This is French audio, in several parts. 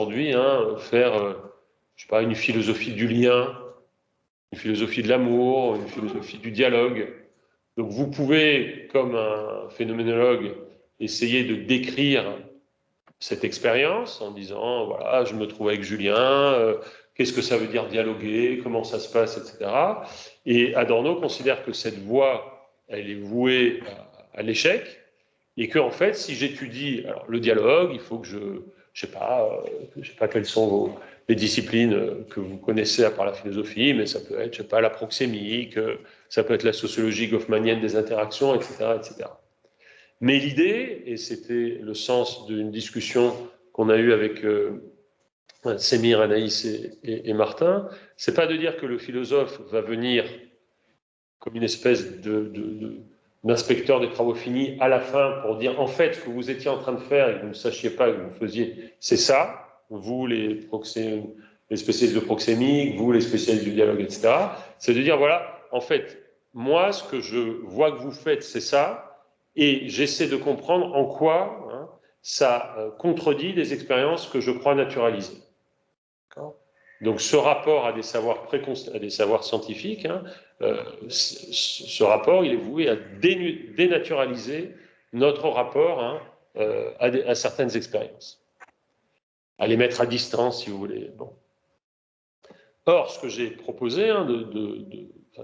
aujourd'hui, hein, faire, je sais pas, une philosophie du lien, une philosophie de l'amour, une philosophie du dialogue. Donc vous pouvez, comme un phénoménologue, essayer de décrire cette expérience en disant, voilà, je me trouve avec Julien, qu'est-ce que ça veut dire dialoguer, comment ça se passe, etc. Et Adorno considère que cette voie, elle est vouée à l'échec, et que en fait, si j'étudie le dialogue, il faut que je sais pas quelles sont les disciplines que vous connaissez à part la philosophie, mais ça peut être, je sais pas, la proxémique, ça peut être la sociologie goffmanienne des interactions, etc., etc. Mais l'idée, et c'était le sens d'une discussion qu'on a eue avec Sémir, Anaïs et Martin, c'est pas de dire que le philosophe va venir comme une espèce d'inspecteur des travaux finis à la fin pour dire en fait ce que vous étiez en train de faire et que vous ne sachiez pas que vous faisiez, c'est ça, vous les spécialistes de proxémique, vous les spécialistes du dialogue, etc. C'est de dire voilà, en fait, moi ce que je vois que vous faites, c'est ça, et j'essaie de comprendre en quoi ça contredit des expériences que je crois naturalisées. Donc ce rapport à des savoirs scientifiques, ce rapport, il est voué à dénaturaliser notre rapport à certaines expériences, à les mettre à distance, si vous voulez. Bon. Or, ce que j'ai proposé,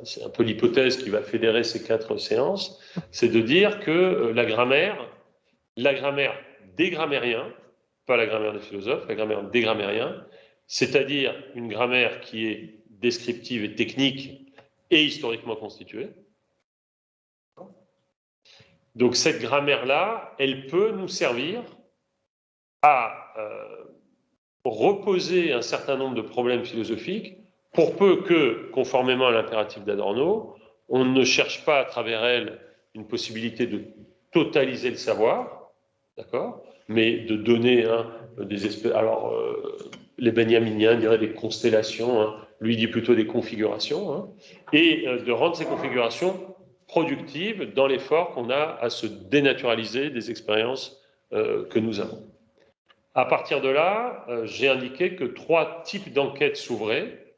c'est un peu l'hypothèse qui va fédérer ces 4 séances, c'est de dire que la grammaire des grammairiens, pas la grammaire des philosophes, la grammaire des grammairiens, c'est-à-dire une grammaire qui est descriptive et technique et historiquement constituée. Donc cette grammaire-là, elle peut nous servir à reposer un certain nombre de problèmes philosophiques pour peu que, conformément à l'impératif d'Adorno, on ne cherche pas à travers elle une possibilité de totaliser le savoir, d'accord, mais de donner des espèces. Alors, les benjaminiens diraient des constellations, lui dit plutôt des configurations, et de rendre ces configurations productives dans l'effort qu'on a à se dénaturaliser des expériences que nous avons. À partir de là, j'ai indiqué que 3 types d'enquêtes s'ouvraient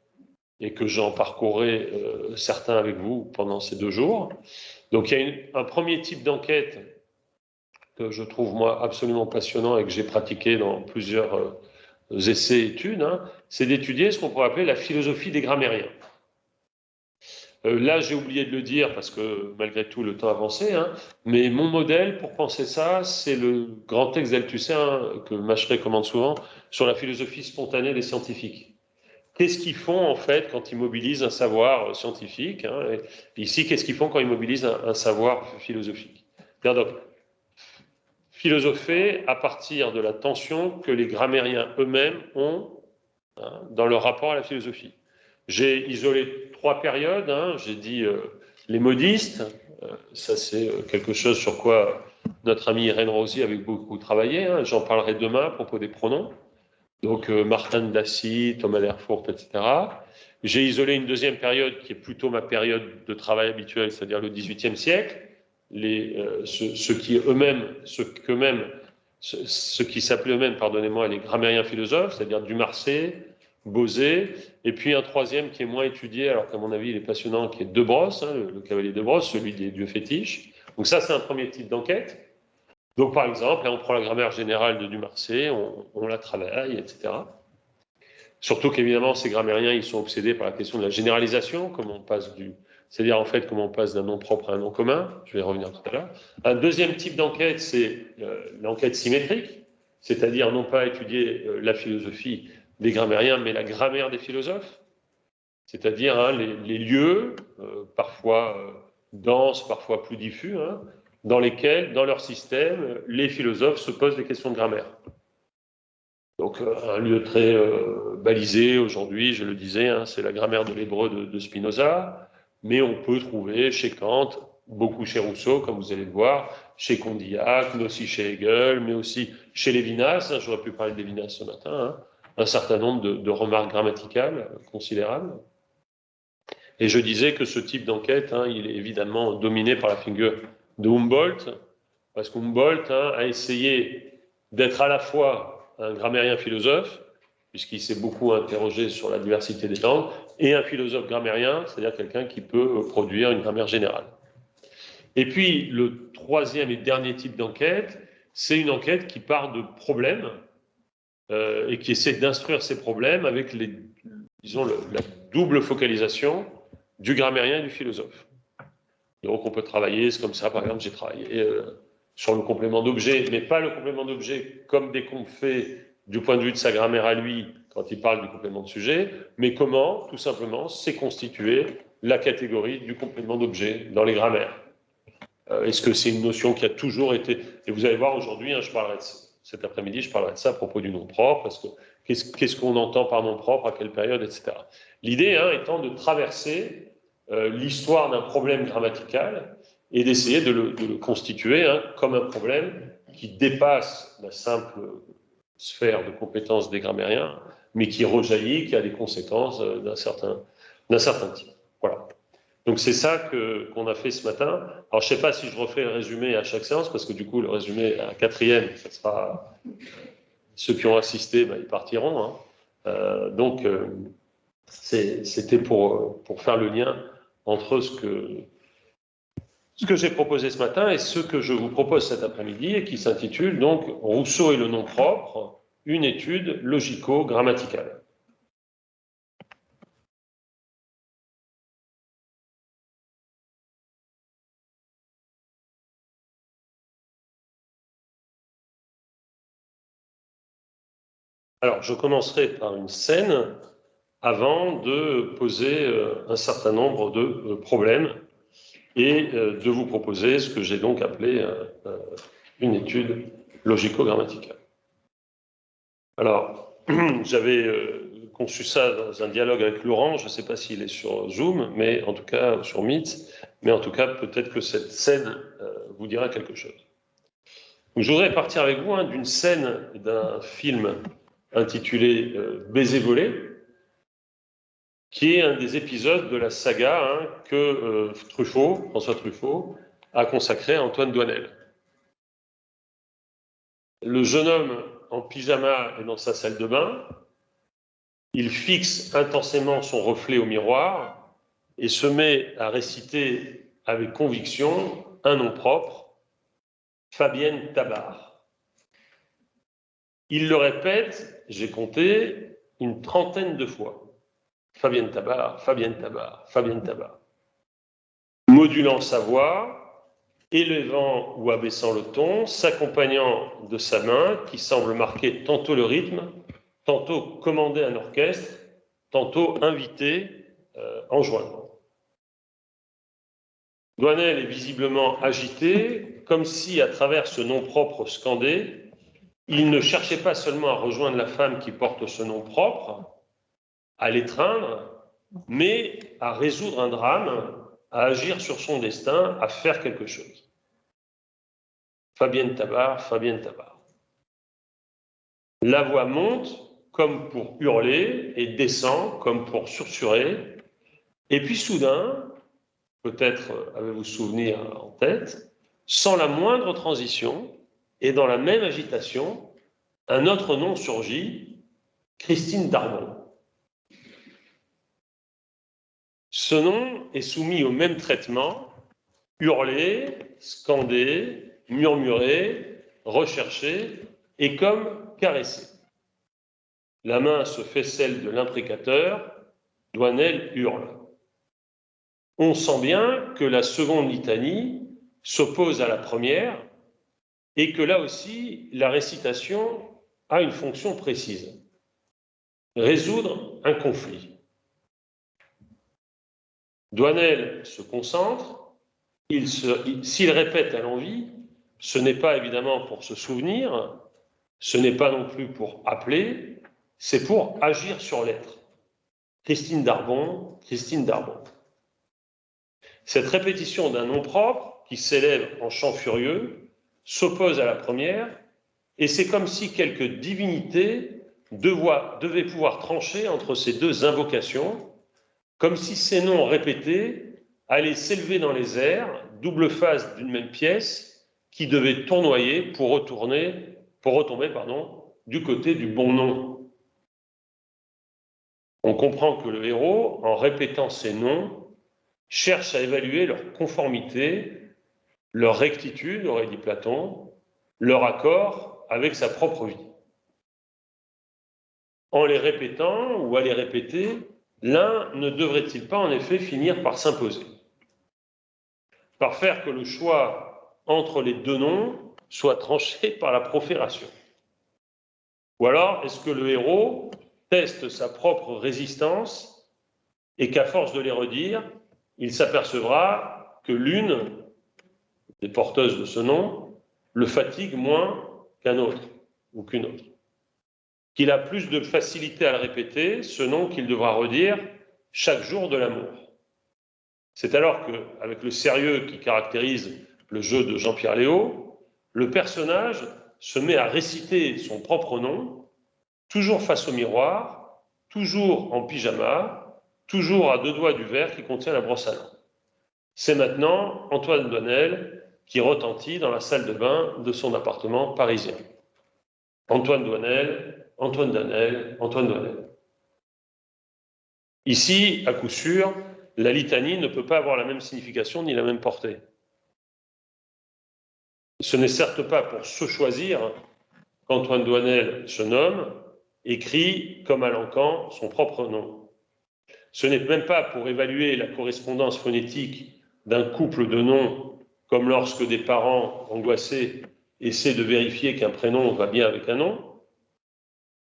et que j'en parcourrai certains avec vous pendant ces 2 jours. Donc il y a un premier type d'enquête que je trouve moi absolument passionnant et que j'ai pratiqué dans plusieurs essais et études, c'est d'étudier ce qu'on pourrait appeler la philosophie des grammairiens. Là, j'ai oublié de le dire parce que malgré tout, le temps avançait, mais mon modèle pour penser ça, c'est le grand texte d'Althusser que Macheret commande souvent sur la philosophie spontanée des scientifiques. Qu'est-ce qu'ils font en fait quand ils mobilisent un savoir scientifique et ici, qu'est-ce qu'ils font quand ils mobilisent un savoir philosophique? Donc, philosopher à partir de la tension que les grammairiens eux-mêmes ont dans leur rapport à la philosophie. J'ai isolé 3 périodes, j'ai dit les modistes, ça c'est quelque chose sur quoi notre ami Irène Rosier avait beaucoup travaillé, j'en parlerai demain à propos des pronoms, donc Martin de Dassy, Thomas d'Erfurt, etc. J'ai isolé une deuxième période qui est plutôt ma période de travail habituelle, c'est-à-dire le XVIIIe siècle, ceux qui s'appelaient eux-mêmes, pardonnez-moi, les grammairiens philosophes, c'est-à-dire Dumarsais, Bosé, et puis un troisième qui est moins étudié, alors qu'à mon avis il est passionnant, qui est De Brosse, le cavalier de Brosse, celui des dieux fétiches. Donc ça c'est un premier type d'enquête. Donc par exemple, là on prend la grammaire générale de Dumarsais, on la travaille, etc. Surtout qu'évidemment ces grammairiens ils sont obsédés par la question de la généralisation, c'est-à-dire en fait comment on passe d'un nom propre à un nom commun, je vais y revenir tout à l'heure. Un deuxième type d'enquête, c'est l'enquête symétrique, c'est-à-dire non pas étudier la philosophie des grammairiens, mais la grammaire des philosophes, c'est-à-dire les lieux, parfois denses, parfois plus diffus, dans lesquels, dans leur système, les philosophes se posent des questions de grammaire. Donc un lieu très balisé aujourd'hui, je le disais, c'est la grammaire de l'hébreu de Spinoza, mais on peut trouver chez Kant, beaucoup chez Rousseau, comme vous allez le voir, chez Condillac, mais aussi chez Hegel, mais aussi chez Lévinas, j'aurais pu parler de Lévinas ce matin, un certain nombre de remarques grammaticales considérables. Et je disais que ce type d'enquête, il est évidemment dominé par la figure de Humboldt, parce qu'Humboldt a essayé d'être à la fois un grammairien philosophe puisqu'il s'est beaucoup interrogé sur la diversité des langues, et un philosophe grammairien, c'est-à-dire quelqu'un qui peut produire une grammaire générale. Et puis, le troisième et dernier type d'enquête, c'est une enquête qui part de problèmes et qui essaie d'instruire ces problèmes avec la double focalisation du grammairien et du philosophe. Donc, on peut travailler, c'est comme ça, par exemple, j'ai travaillé sur le complément d'objet, mais pas le complément d'objet comme dès qu'on fait du point de vue de sa grammaire à lui quand il parle du complément de sujet, mais comment, tout simplement, c'est constitué la catégorie du complément d'objet dans les grammaires. Est-ce que c'est une notion qui a toujours été... Et vous allez voir aujourd'hui, hein, cet après-midi, je parlerai de ça à propos du nom propre, parce que qu'est-ce qu'on entend par nom propre, à quelle période, etc. L'idée étant de traverser l'histoire d'un problème grammatical et d'essayer de le constituer comme un problème qui dépasse la simple sphère de compétences des grammairiens, mais qui rejaillit, qui a des conséquences d'un certain type. Voilà. Donc c'est ça qu'on a fait ce matin. Alors je ne sais pas si je refais le résumé à chaque séance, parce que du coup le résumé à la quatrième, ça sera ceux qui ont assisté, ils partiront. Donc c'était pour faire le lien entre ce que j'ai proposé ce matin et ce que je vous propose cet après-midi, et qui s'intitule donc Rousseau et le nom propre, une étude logico-grammaticale. Alors, je commencerai par une scène avant de poser un certain nombre de problèmes et de vous proposer ce que j'ai donc appelé une étude logico-grammaticale. Alors, j'avais conçu ça dans un dialogue avec Laurent, je ne sais pas s'il est sur Zoom, mais en tout cas sur Meet, mais en tout cas peut-être que cette scène vous dira quelque chose. Donc, je voudrais partir avec vous d'une scène d'un film intitulé Baiser volé, qui est un des épisodes de la saga que François Truffaut, a consacré à Antoine Doinel. Le jeune homme en pyjama est dans sa salle de bain, il fixe intensément son reflet au miroir et se met à réciter avec conviction un nom propre, Fabienne Tabar. Il le répète, j'ai compté, une trentaine de fois. Fabienne Tabar, Fabienne Tabar, Fabienne Tabar. Modulant sa voix, élevant ou abaissant le ton, s'accompagnant de sa main qui semble marquer tantôt le rythme, tantôt commander un orchestre, tantôt inviter, enjoindre. Doinel est visiblement agité, comme si à travers ce nom propre scandé, il ne cherchait pas seulement à rejoindre la femme qui porte ce nom propre, à l'étreindre, mais à résoudre un drame, à agir sur son destin, à faire quelque chose. Fabienne Tabar, Fabienne Tabar. La voix monte comme pour hurler et descend comme pour susurrer. Et puis soudain, peut-être avez-vous souvenir en tête, sans la moindre transition et dans la même agitation, un autre nom surgit, Christine Darbon. Ce nom est soumis au même traitement, hurlé, scandé, murmuré, recherché et comme caressé. La main se fait celle de l'imprécateur, Doinel hurle. On sent bien que la seconde litanie s'oppose à la première et que là aussi, la récitation a une fonction précise. Résoudre un conflit. Doinel se concentre, s'il répète à l'envi, ce n'est pas évidemment pour se souvenir, ce n'est pas non plus pour appeler, c'est pour agir sur l'être. Christine Darbon, Christine Darbon. Cette répétition d'un nom propre qui s'élève en chant furieux s'oppose à la première, et c'est comme si quelque divinité devait pouvoir trancher entre ces deux invocations, comme si ces noms répétés allaient s'élever dans les airs, double face d'une même pièce, qui devait tournoyer pour retomber du côté du bon nom. On comprend que le héros, en répétant ces noms, cherche à évaluer leur conformité, leur rectitude, aurait dit Platon, leur accord avec sa propre vie. En les répétant ou à les répéter, l'un ne devrait-il pas en effet finir par s'imposer, par faire que le choix entre les deux noms soit tranché par la profération? Ou alors, est-ce que le héros teste sa propre résistance et qu'à force de les redire, il s'apercevra que l'une des porteuses de ce nom le fatigue moins qu'un autre ou qu'une autre, qu'il a plus de facilité à le répéter, ce nom qu'il devra redire chaque jour de l'amour. C'est alors qu'avec le sérieux qui caractérise le jeu de Jean-Pierre Léaud, le personnage se met à réciter son propre nom, toujours face au miroir, toujours en pyjama, toujours à 2 doigts du verre qui contient la brosse à dents. C'est maintenant Antoine Doinel qui retentit dans la salle de bain de son appartement parisien. Antoine Doinel, Antoine Doinel, Antoine Doinel. Ici, à coup sûr, la litanie ne peut pas avoir la même signification ni la même portée. Ce n'est certes pas pour se choisir qu'Antoine Doinel se nomme, écrit comme à l'encan son propre nom. Ce n'est même pas pour évaluer la correspondance phonétique d'un couple de noms, comme lorsque des parents angoissés essaient de vérifier qu'un prénom va bien avec un nom,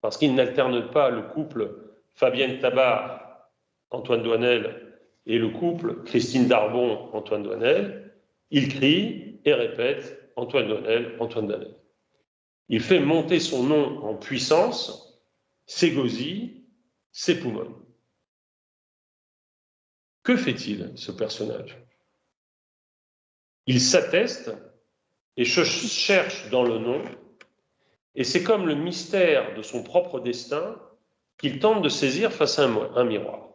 parce qu'ils n'alternent pas le couple Fabienne Tabar, Antoine Doinel, et le couple Christine Darbon, Antoine Doinel. Il crie et répète Antoine Doinel, Antoine Doinel. Il fait monter son nom en puissance, s'égosille, s'époumonne. Que fait-il, ce personnage? Il s'atteste et cherche dans le nom, et c'est comme le mystère de son propre destin qu'il tente de saisir face à un miroir.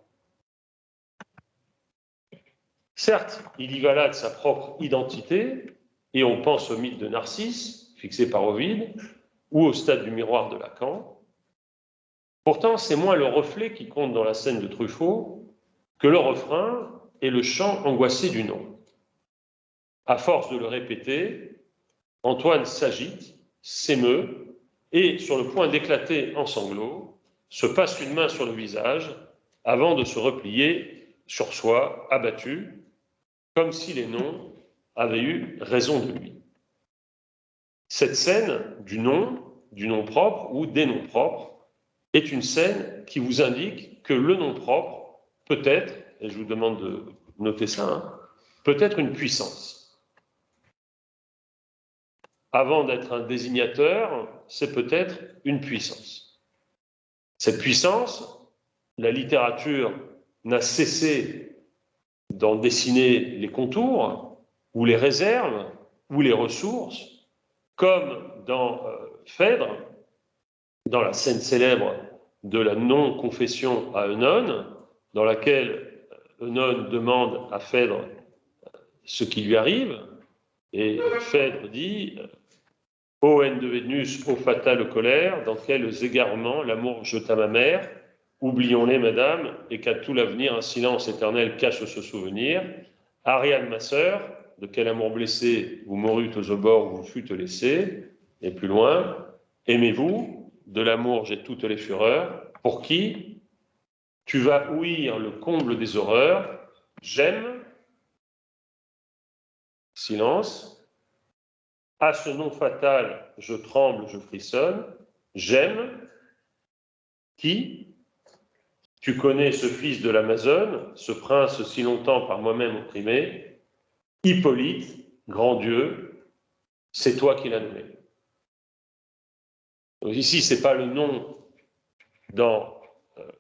Certes, il y va là de sa propre identité, et on pense au mythe de Narcisse, fixé par Ovide, ou au stade du miroir de Lacan. Pourtant, c'est moins le reflet qui compte dans la scène de Truffaut que le refrain et le chant angoissé du nom. À force de le répéter, Antoine s'agite, s'émeut, et, sur le point d'éclater en sanglots, se passe une main sur le visage avant de se replier sur soi, abattu, comme si les noms avaient eu raison de lui. Cette scène du nom propre ou des noms propres, est une scène qui vous indique que le nom propre peut être, et je vous demande de noter ça, peut être une puissance. Avant d'être un désignateur, c'est peut-être une puissance. Cette puissance, la littérature n'a cessé d'en dessiner les contours, ou les réserves, ou les ressources, comme dans Phèdre, dans la scène célèbre de la non-confession à Œnone, dans laquelle Œnone demande à Phèdre ce qui lui arrive, et Phèdre dit « Ô haine de Vénus, ô fatale colère, dans quels égarements l'amour jeta ma mère, oublions-les, madame, et qu'à tout l'avenir un silence éternel cache ce souvenir. Ariane, ma sœur, de quel amour blessé vous mourûtes aux abords où vous fûtes laissés, et plus loin, aimez-vous, de l'amour j'ai toutes les fureurs, pour qui tu vas ouïr le comble des horreurs, j'aime, silence, à ce nom fatal je tremble, je frissonne, j'aime, qui, tu connais ce fils de l'Amazone, ce prince si longtemps par moi-même opprimé, Hippolyte, grand Dieu, c'est toi qui l'as nommé. Donc ici, ce n'est pas le nom dans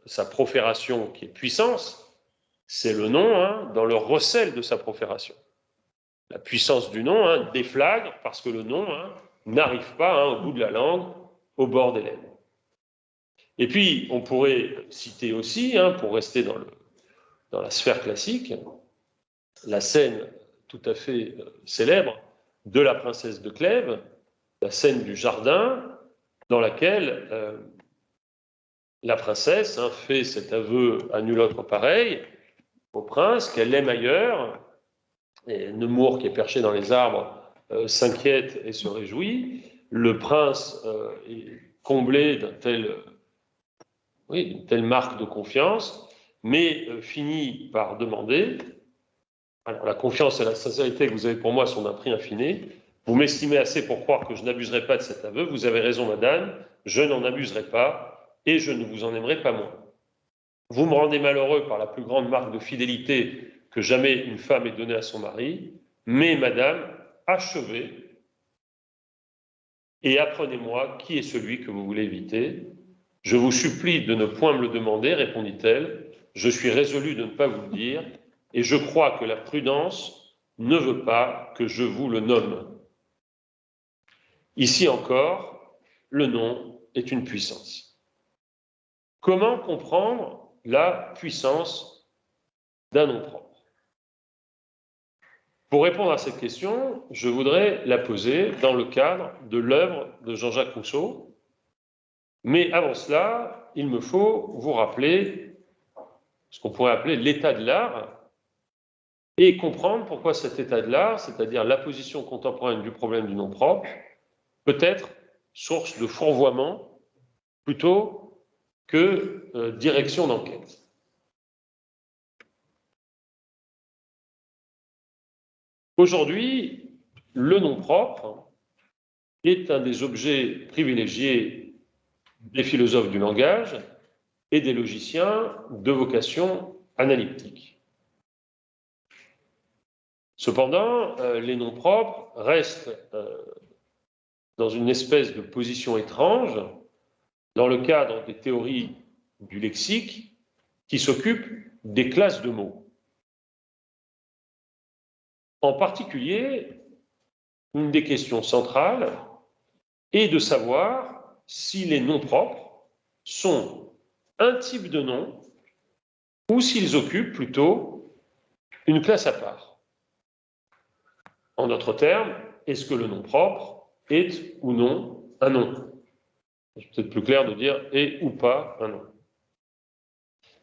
sa profération qui est puissance, c'est le nom dans le recel de sa profération. La puissance du nom déflagre parce que le nom n'arrive pas au bout de la langue, au bord des lèvres. Et puis, on pourrait citer aussi, pour rester dans la sphère classique, la scène tout à fait célèbre de la princesse de Clèves, la scène du jardin, dans laquelle la princesse fait cet aveu à nul autre pareil au prince qu'elle l'aime ailleurs. Et Nemours, qui est perché dans les arbres, s'inquiète et se réjouit. Le prince est comblé d'une telle marque de confiance, mais finit par demander, alors la confiance et la sincérité que vous avez pour moi sont d'un prix infini, vous m'estimez assez pour croire que je n'abuserai pas de cet aveu, vous avez raison madame, je n'en abuserai pas et je ne vous en aimerai pas moins. Vous me rendez malheureux par la plus grande marque de fidélité que jamais une femme ait donnée à son mari, mais madame, achevez et apprenez-moi qui est celui que vous voulez éviter. Je vous supplie de ne point me le demander, répondit-elle. Je suis résolue de ne pas vous le dire, et je crois que la prudence ne veut pas que je vous le nomme. Ici encore, le nom est une puissance. Comment comprendre la puissance d'un nom propre? Pour répondre à cette question, je voudrais la poser dans le cadre de l'œuvre de Jean-Jacques Rousseau. Mais avant cela, il me faut vous rappeler ce qu'on pourrait appeler l'état de l'art et comprendre pourquoi cet état de l'art, c'est-à-dire la position contemporaine du problème du nom propre, peut être source de fourvoiement plutôt que direction d'enquête. Aujourd'hui, le nom propre est un des objets privilégiés des philosophes du langage et des logiciens de vocation analytique. Cependant, les noms propres restent dans une espèce de position étrange dans le cadre des théories du lexique qui s'occupent des classes de mots. En particulier, une des questions centrales est de savoir si les noms propres sont un type de nom ou s'ils occupent plutôt une classe à part. En d'autres termes, est-ce que le nom propre est ou non un nom? C'est peut-être plus clair de dire est ou pas un nom.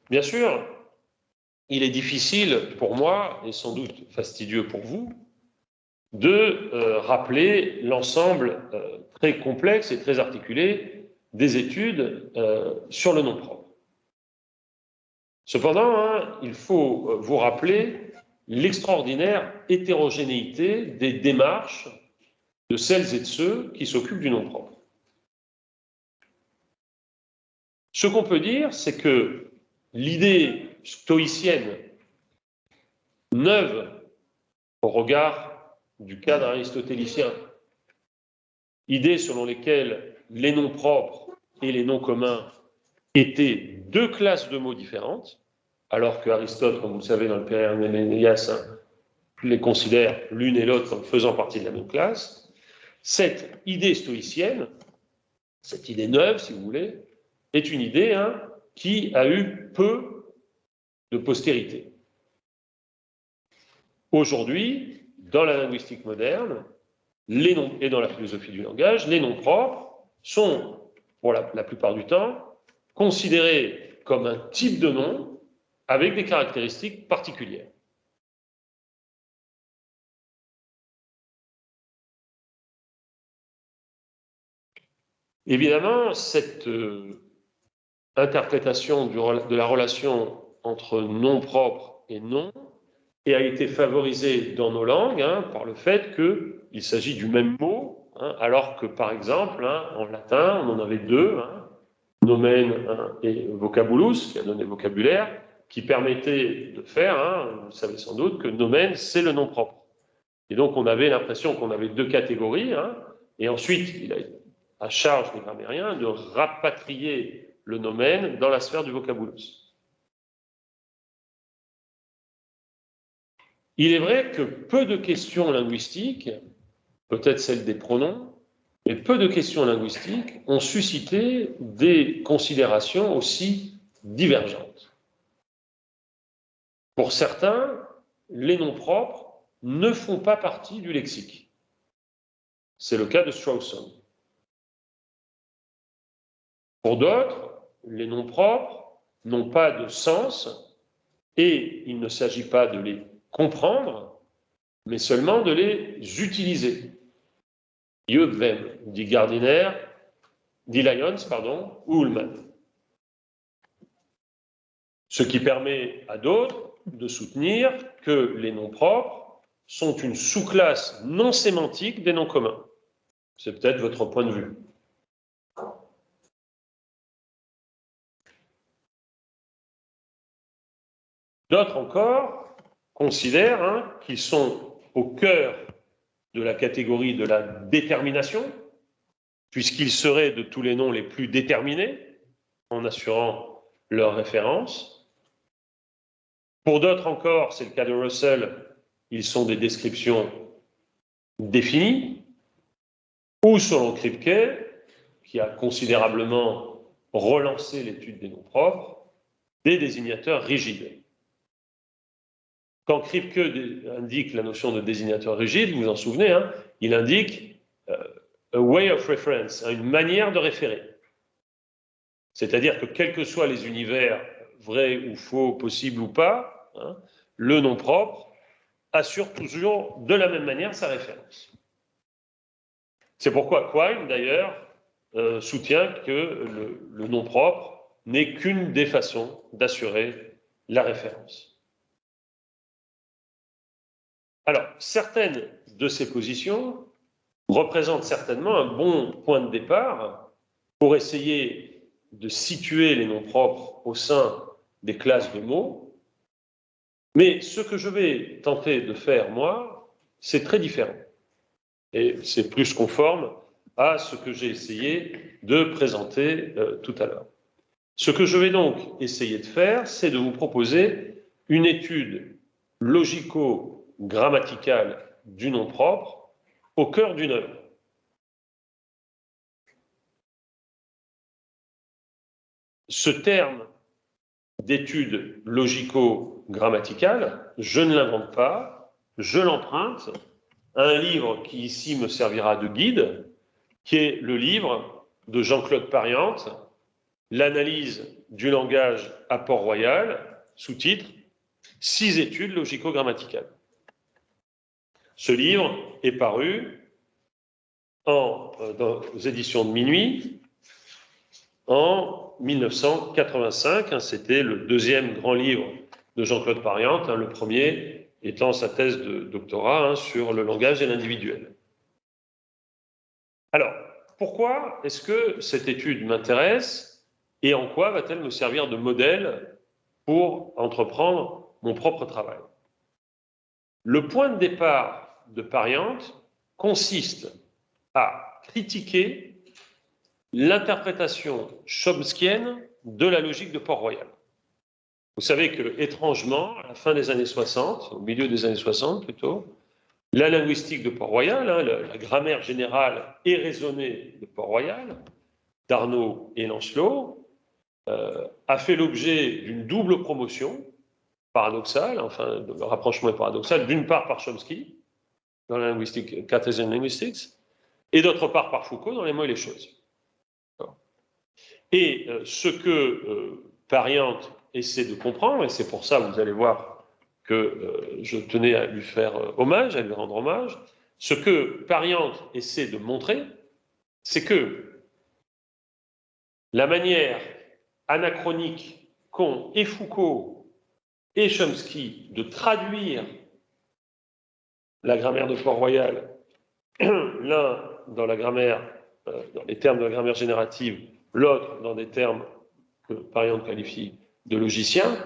Bien sûr, il est difficile pour moi, et sans doute fastidieux pour vous, de rappeler l'ensemble très complexe et très articulé des études sur le nom propre. Cependant, il faut vous rappeler l'extraordinaire hétérogénéité des démarches de celles et de ceux qui s'occupent du nom propre. Ce qu'on peut dire, c'est que l'idée stoïcienne, neuve au regard du cadre aristotélicien, idée selon lesquelles les noms propres et les noms communs étaient deux classes de mots différentes, alors que Aristote, comme vous le savez dans le Pérénéas, les considère l'une et l'autre comme faisant partie de la même classe. Cette idée stoïcienne, cette idée neuve, si vous voulez, est une idée qui a eu peu de postérité. Aujourd'hui, dans la linguistique moderne, les noms, et dans la philosophie du langage, les noms propres sont, pour la plupart du temps, considérés comme un type de nom avec des caractéristiques particulières. Évidemment, cette interprétation de la relation entre nom propre et nom a été favorisée dans nos langues par le fait qu'il s'agit du même mot, alors que par exemple, en latin, on en avait deux, nomen et vocabulus, qui a donné vocabulaire, qui permettait de faire, vous le savez sans doute, que nomen, c'est le nom propre. Et donc on avait l'impression qu'on avait deux catégories, et ensuite il a à charge des grammairiens de rapatrier le nomen dans la sphère du vocabulus. Il est vrai que peu de questions linguistiques, peut-être celle des pronoms, mais peu de questions linguistiques ont suscité des considérations aussi divergentes. Pour certains, les noms propres ne font pas partie du lexique. C'est le cas de Strawson. Pour d'autres, les noms propres n'ont pas de sens et il ne s'agit pas de les comprendre, mais seulement de les utiliser. Dieu them, dit Gardiner, dit Lyons, pardon, ou Ullmann. Ce qui permet à d'autres de soutenir que les noms propres sont une sous-classe non sémantique des noms communs. C'est peut-être votre point de vue. D'autres encore considèrent qu'ils sont au cœur de la catégorie de la détermination, puisqu'ils seraient de tous les noms les plus déterminés, en assurant leur référence. Pour d'autres encore, c'est le cas de Russell, ils sont des descriptions définies, ou selon Kripke, qui a considérablement relancé l'étude des noms propres, des désignateurs rigides. Quand Kripke indique la notion de désignateur rigide, vous vous en souvenez, hein, il indique a way of reference, une manière de référer. C'est-à-dire que quels que soient les univers, vrais ou faux, possibles ou pas, hein, le nom propre assure toujours de la même manière sa référence. C'est pourquoi Quine, d'ailleurs, soutient que le nom propre n'est qu'une des façons d'assurer la référence. Alors, certaines de ces positions représentent certainement un bon point de départ pour essayer de situer les noms propres au sein des classes de mots, mais ce que je vais tenter de faire, moi, c'est très différent. Et c'est plus conforme à ce que j'ai essayé de présenter tout à l'heure. Ce que je vais donc essayer de faire, c'est de vous proposer une étude logico-grammaticale du nom propre au cœur d'une œuvre. Ce terme d'étude logico-grammaticale, je ne l'invente pas, je l'emprunte à un livre qui ici me servira de guide, qui est le livre de Jean-Claude Pariante, L'analyse du langage à Port-Royal, sous-titre « 6 études logico-grammaticales ». Ce livre est paru dans aux éditions de Minuit en 1985. C'était le deuxième grand livre de Jean-Claude Pariante, le premier étant sa thèse de doctorat sur le langage et l'individuel. Alors, pourquoi est-ce que cette étude m'intéresse et en quoi va-t-elle me servir de modèle pour entreprendre mon propre travail? Le point de départ de Pariante consiste à critiquer l'interprétation chomskienne de la logique de Port-Royal. Vous savez que, étrangement, à la fin des années 60, au milieu des années 60 plutôt, la linguistique de Port-Royal, la grammaire générale et raisonnée de Port-Royal, d'Arnaud et Lancelot, a fait l'objet d'une double promotion paradoxale, enfin, le rapprochement est paradoxal, d'une part par Chomsky, dans la linguistique, Cartesian Linguistics, et d'autre part par Foucault, dans Les mots et les choses. Et ce que Pariante essaie de comprendre, et c'est pour ça, vous allez voir que je tenais à lui faire hommage, à lui rendre hommage, ce que Pariante essaie de montrer, c'est que la manière anachronique qu'ont et Foucault et Chomsky de traduire la grammaire de Port-Royal, l'un dans la grammaire, dans les termes de la grammaire générative, l'autre dans des termes que Pariante qualifie de logiciens,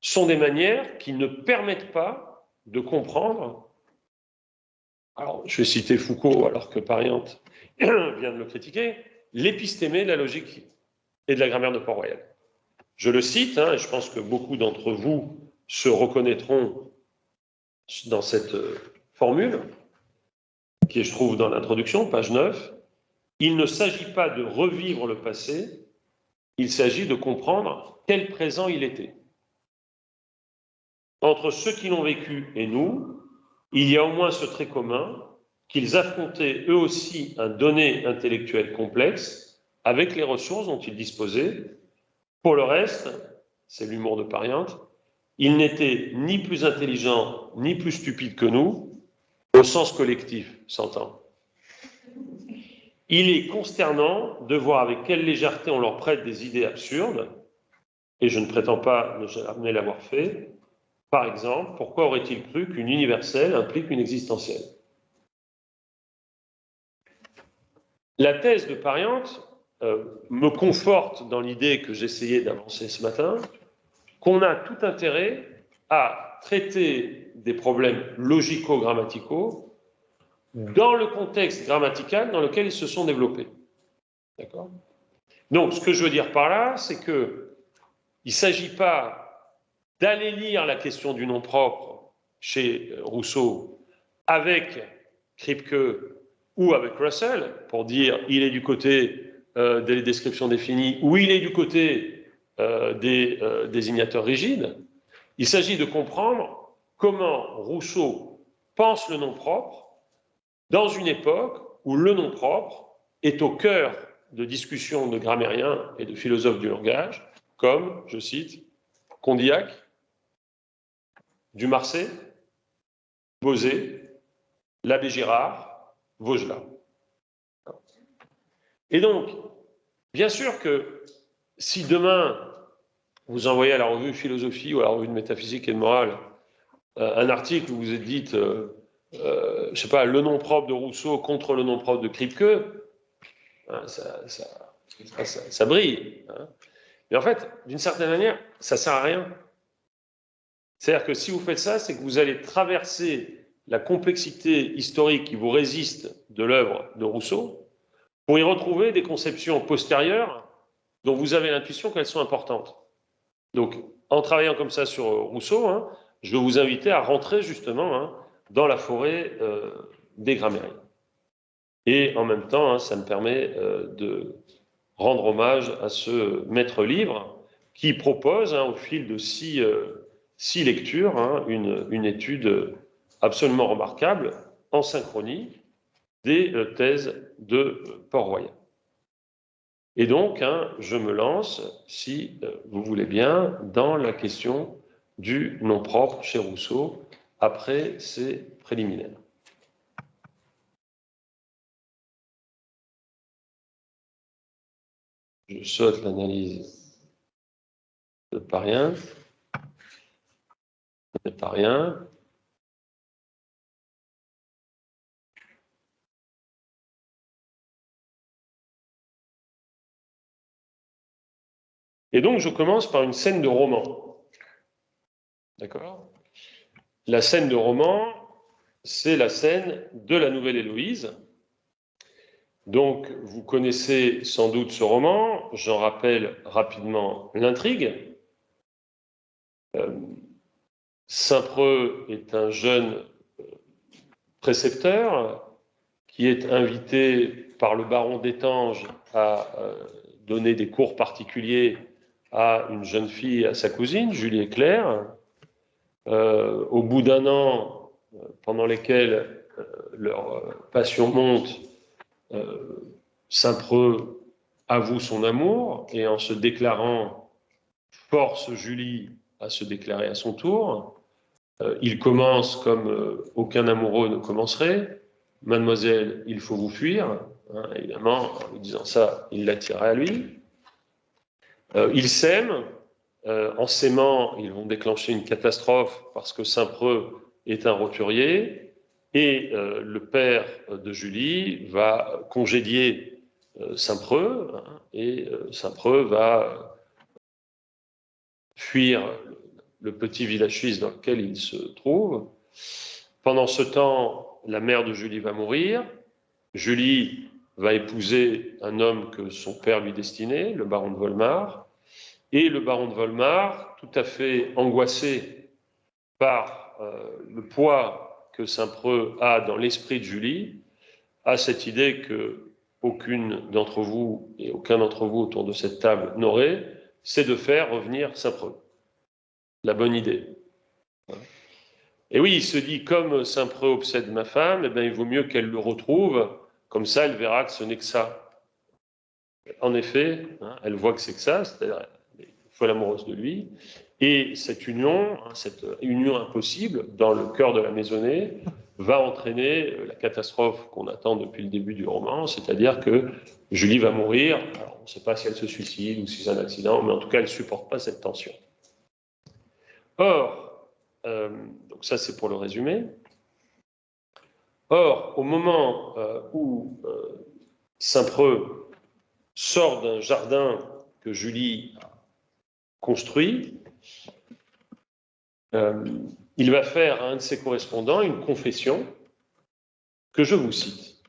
sont des manières qui ne permettent pas de comprendre. Alors, je vais citer Foucault alors que Pariante vient de le critiquer, l'épistémé de la logique et de la grammaire de Port-Royal. Je le cite, et je pense que beaucoup d'entre vous se reconnaîtront dans cette formule, qui est, je trouve, dans l'introduction, page 9. Il ne s'agit pas de revivre le passé, il s'agit de comprendre quel présent il était. Entre ceux qui l'ont vécu et nous, il y a au moins ce trait commun qu'ils affrontaient eux aussi un donné intellectuel complexe avec les ressources dont il disposait. Pour le reste, c'est l'humour de Pariente, il n'était ni plus intelligent ni plus stupide que nous, au sens collectif, s'entend. Il est consternant de voir avec quelle légèreté on leur prête des idées absurdes, et je ne prétends pas ne jamais l'avoir fait. Par exemple, pourquoi aurait-il cru qu'une universelle implique une existentielle? La thèse de Pariente me conforte dans l'idée que j'essayais d'avancer ce matin, qu'on a tout intérêt à traiter des problèmes logico-grammaticaux dans le contexte grammatical dans lequel ils se sont développés. D'accord? Donc, ce que je veux dire par là, c'est qu'il ne s'agit pas d'aller lire la question du nom propre chez Rousseau avec Kripke ou avec Russell pour dire il est du côté des descriptions définies ou il est du côté des désignateurs rigides. Il s'agit de comprendre comment Rousseau pense le nom propre dans une époque où le nom propre est au cœur de discussions de grammairiens et de philosophes du langage, comme, je cite, Condillac, Dumarsais, Bosé, l'abbé Girard, Vaugelas. Et donc, bien sûr que si demain vous envoyez à la revue Philosophie ou à la revue de Métaphysique et de Morale un article où vous êtes dit, je sais pas, le nom propre de Rousseau contre le nom propre de Kripke, hein, ça brille. Hein. Mais en fait, d'une certaine manière, ça ne sert à rien. C'est-à-dire que si vous faites ça, c'est que vous allez traverser la complexité historique qui vous résiste de l'œuvre de Rousseau pour y retrouver des conceptions postérieures dont vous avez l'intuition qu'elles sont importantes. Donc, en travaillant comme ça sur Rousseau, hein, je veux vous inviter à rentrer justement hein, dans la forêt des grammairiens. Et en même temps, hein, ça me permet de rendre hommage à ce maître livre qui propose, hein, au fil de six lectures, hein, une étude absolument remarquable en synchronie des thèses de Port-Royal. Et donc, hein, je me lance, si vous voulez bien, dans la question du nom propre chez Rousseau, après ces préliminaires. Je saute l'analyse de Parien. De Parien. Et donc, je commence par une scène de roman. D'accord? La scène de roman, c'est la scène de la Nouvelle Héloïse. Donc, vous connaissez sans doute ce roman. J'en rappelle rapidement l'intrigue. Saint-Preux est un jeune précepteur qui est invité par le baron d'Étanges à donner des cours particuliers à une jeune fille, à sa cousine, Julie Éclair. Au bout d'un an, pendant lesquels leur passion monte, Saint-Preux avoue son amour et en se déclarant force Julie à se déclarer à son tour. Il commence comme aucun amoureux ne commencerait. Mademoiselle, il faut vous fuir. Hein, évidemment, en lui disant ça, il l'attirait à lui. Ils s'aiment. En s'aimant, ils vont déclencher une catastrophe parce que Saint-Preux est un roturier. Et le père de Julie va congédier Saint-Preux. Hein, et Saint-Preux va fuir le petit village suisse dans lequel il se trouve. Pendant ce temps, la mère de Julie va mourir. Julie va épouser un homme que son père lui destinait, le baron de Volmar. Et le baron de Volmar, tout à fait angoissé par le poids que Saint-Preux a dans l'esprit de Julie, a cette idée que aucune d'entre vous et aucun d'entre vous autour de cette table n'aurait, c'est de faire revenir Saint-Preux. La bonne idée. Et oui, il se dit, comme Saint-Preux obsède ma femme, eh bien, il vaut mieux qu'elle le retrouve, comme ça elle verra que ce n'est que ça. En effet, hein, elle voit que c'est que ça, c'est-à-dire elle est folle amoureuse de lui, et cette union impossible, dans le cœur de la maisonnée, va entraîner la catastrophe qu'on attend depuis le début du roman, c'est-à-dire que Julie va mourir. Alors, on ne sait pas si elle se suicide ou si c'est un accident, mais en tout cas, elle ne supporte pas cette tension. Or, donc ça c'est pour le résumé. Or, au moment où Saint-Preux sort d'un jardin que Julie a construit, il va faire à un de ses correspondants une confession que je vous cite.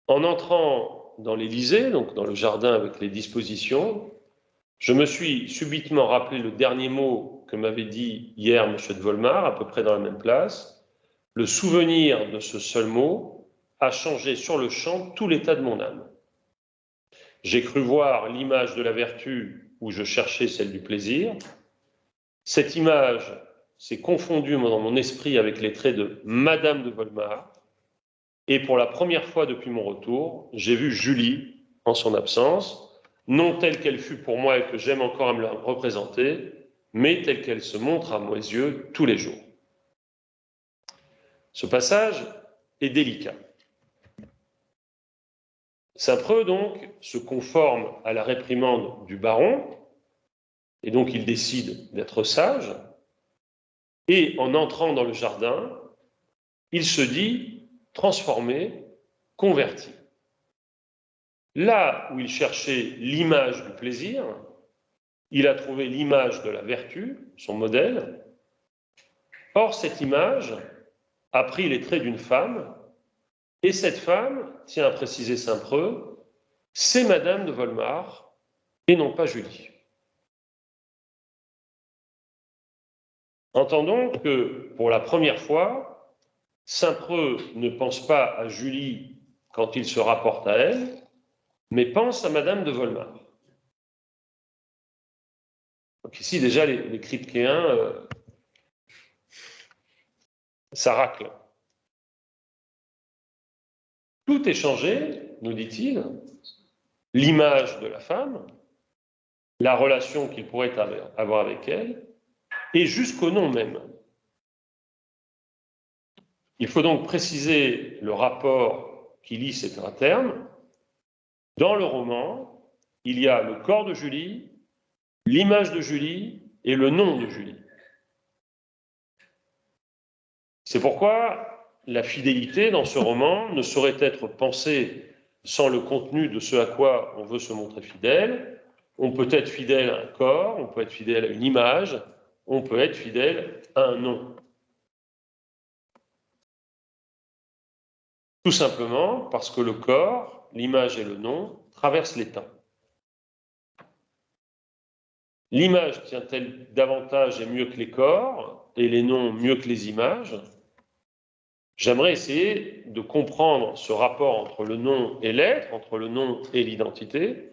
En entrant dans l'Élysée, donc dans le jardin avec les dispositions, je me suis subitement rappelé le dernier mot que m'avait dit hier M. de Volmar, à peu près dans la même place. Le souvenir de ce seul mot a changé sur le champ tout l'état de mon âme. J'ai cru voir l'image de la vertu où je cherchais celle du plaisir. Cette image s'est confondue dans mon esprit avec les traits de Madame de Volmar, et pour la première fois depuis mon retour, j'ai vu Julie en son absence, non telle qu'elle fut pour moi et que j'aime encore à me la représenter, mais telle qu'elle se montre à mes yeux tous les jours. Ce passage est délicat. Saint-Preux, donc, se conforme à la réprimande du baron, et donc il décide d'être sage, et en entrant dans le jardin, il se dit transformé, converti. Là où il cherchait l'image du plaisir, il a trouvé l'image de la vertu, son modèle. Or, cette image a pris les traits d'une femme, et cette femme, tient à préciser Saint-Preux, c'est Madame de Volmar, et non pas Julie. Entendons que, pour la première fois, Saint-Preux ne pense pas à Julie quand il se rapporte à elle, mais pense à Madame de Volmar. Donc ici, déjà, les Kripkéens, ça racle. Tout est changé, nous dit-il, l'image de la femme, la relation qu'il pourrait avoir avec elle, et jusqu'au nom même. Il faut donc préciser le rapport qui lie ces trois termes. Dans le roman, il y a le corps de Julie, l'image de Julie et le nom de Julie. C'est pourquoi la fidélité dans ce roman ne saurait être pensée sans le contenu de ce à quoi on veut se montrer fidèle. On peut être fidèle à un corps, on peut être fidèle à une image, on peut être fidèle à un nom. Tout simplement parce que le corps, l'image et le nom traversent les temps. L'image tient-elle davantage et mieux que les corps, et les noms mieux que les images? J'aimerais essayer de comprendre ce rapport entre le nom et l'être, entre le nom et l'identité,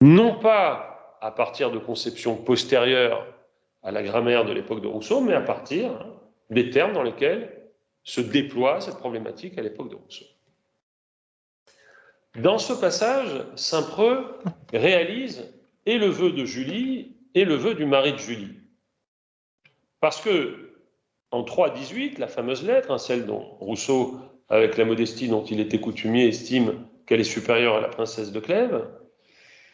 non pas à partir de conceptions postérieures à la grammaire de l'époque de Rousseau, mais à partir des termes dans lesquels se déploie cette problématique à l'époque de Rousseau. Dans ce passage, Saint-Preux réalise et le vœu de Julie et le vœu du mari de Julie. Parce que, en 3.18, la fameuse lettre, celle dont Rousseau, avec la modestie dont il était coutumier, estime qu'elle est supérieure à la princesse de Clèves,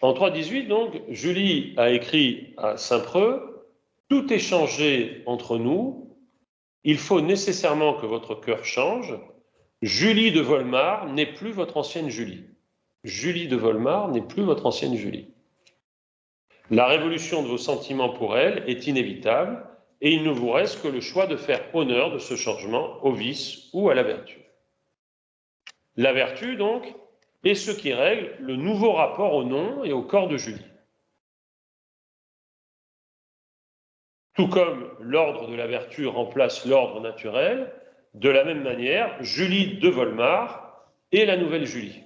en 3.18, donc, Julie a écrit à Saint-Preux « Tout est changé entre nous, il faut nécessairement que votre cœur change. Julie de Volmar n'est plus votre ancienne Julie. Julie de Volmar n'est plus votre ancienne Julie. La révolution de vos sentiments pour elle est inévitable et il ne vous reste que le choix de faire honneur de ce changement au vice ou à la vertu. » La vertu, donc, est ce qui règle le nouveau rapport au nom et au corps de Julie. Tout comme l'ordre de la vertu remplace l'ordre naturel, de la même manière, Julie de Volmar est la nouvelle Julie.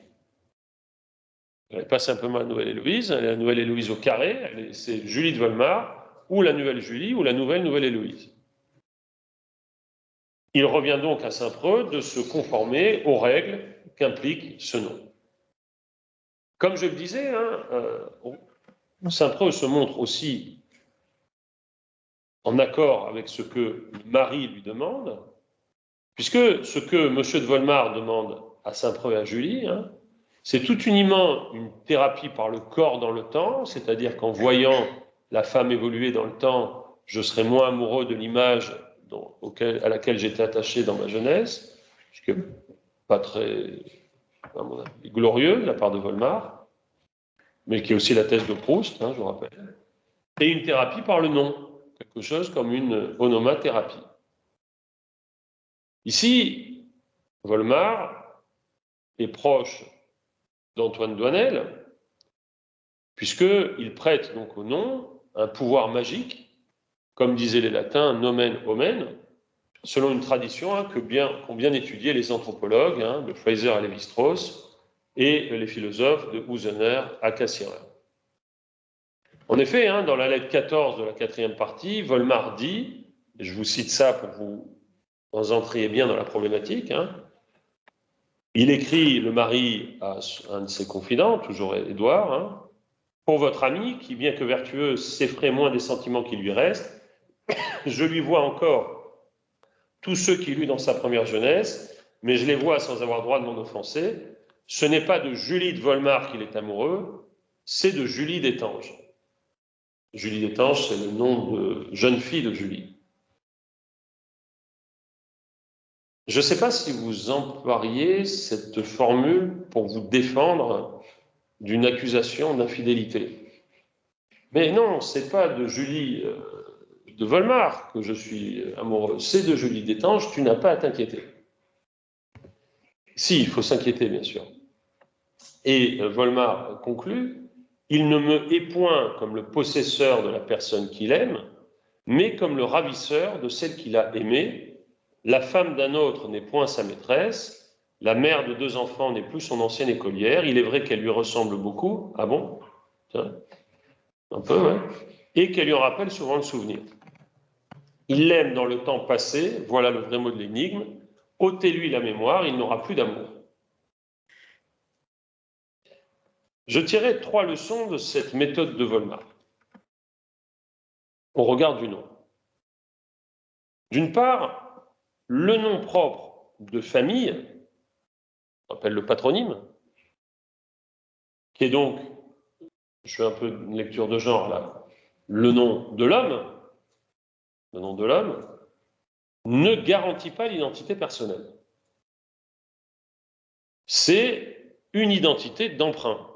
Elle n'est pas simplement la nouvelle Héloïse, elle est la nouvelle Héloïse au carré, c'est Julie de Volmar, ou la nouvelle Julie, ou la nouvelle Héloïse. Il revient donc à Saint-Preux de se conformer aux règles qu'implique ce nom. Comme je le disais, Saint-Preux se montre aussi en accord avec ce que Marie lui demande, puisque ce que M. de Volmar demande à Saint-Preux et à Julie, c'est tout uniment une thérapie par le corps dans le temps, c'est-à-dire qu'en voyant la femme évoluer dans le temps, je serai moins amoureux de l'image à laquelle j'étais attaché dans ma jeunesse, ce qui n'est pas très, à mon avis, glorieux de la part de Volmar, mais qui est aussi la thèse de Proust, je vous rappelle, et une thérapie par le nom, quelque chose comme une onomathérapie. Ici, Volmar est proche d'Antoine Doinel, puisqu'il prête donc au nom un pouvoir magique, comme disaient les latins, nomen omen, selon une tradition qu'ont bien étudié les anthropologues de Fraser à Lévi-Strauss et les philosophes de Husener à Cassirer. En effet, dans la lettre 14 de la 4e partie, Volmar dit, et je vous cite ça pour vous entriez bien dans la problématique, il écrit, le mari, à un de ses confidents, toujours Édouard, pour votre ami, qui bien que vertueux, s'effraie moins des sentiments qui lui restent, je lui vois encore tous ceux qu'il eut dans sa première jeunesse, mais je les vois sans avoir droit de m'en offenser. Ce n'est pas de Julie de Volmar qu'il est amoureux, c'est de Julie d'Étanges. Julie d'Étanges, c'est le nom de jeune fille de Julie. Je ne sais pas si vous emploieriez cette formule pour vous défendre d'une accusation d'infidélité. Mais non, ce n'est pas de Julie de Volmar que je suis amoureux, c'est de Julie d'Étanges, tu n'as pas à t'inquiéter. Si, il faut s'inquiéter, bien sûr. Et Volmar conclut, il ne me hait point comme le possesseur de la personne qu'il aime, mais comme le ravisseur de celle qu'il a aimée. La femme d'un autre n'est point sa maîtresse, la mère de 2 enfants n'est plus son ancienne écolière, il est vrai qu'elle lui ressemble beaucoup, ah bon? Tiens, un peu, ouais. Et qu'elle lui en rappelle souvent le souvenir. Il l'aime dans le temps passé, voilà le vrai mot de l'énigme, ôtez-lui la mémoire, il n'aura plus d'amour. Je tirais 3 leçons de cette méthode de Volmar, au regard du nom. D'une part, le nom propre de famille, on appelle le patronyme, qui est donc, je fais un peu une lecture de genre là, le nom de l'homme, ne garantit pas l'identité personnelle. C'est une identité d'emprunt.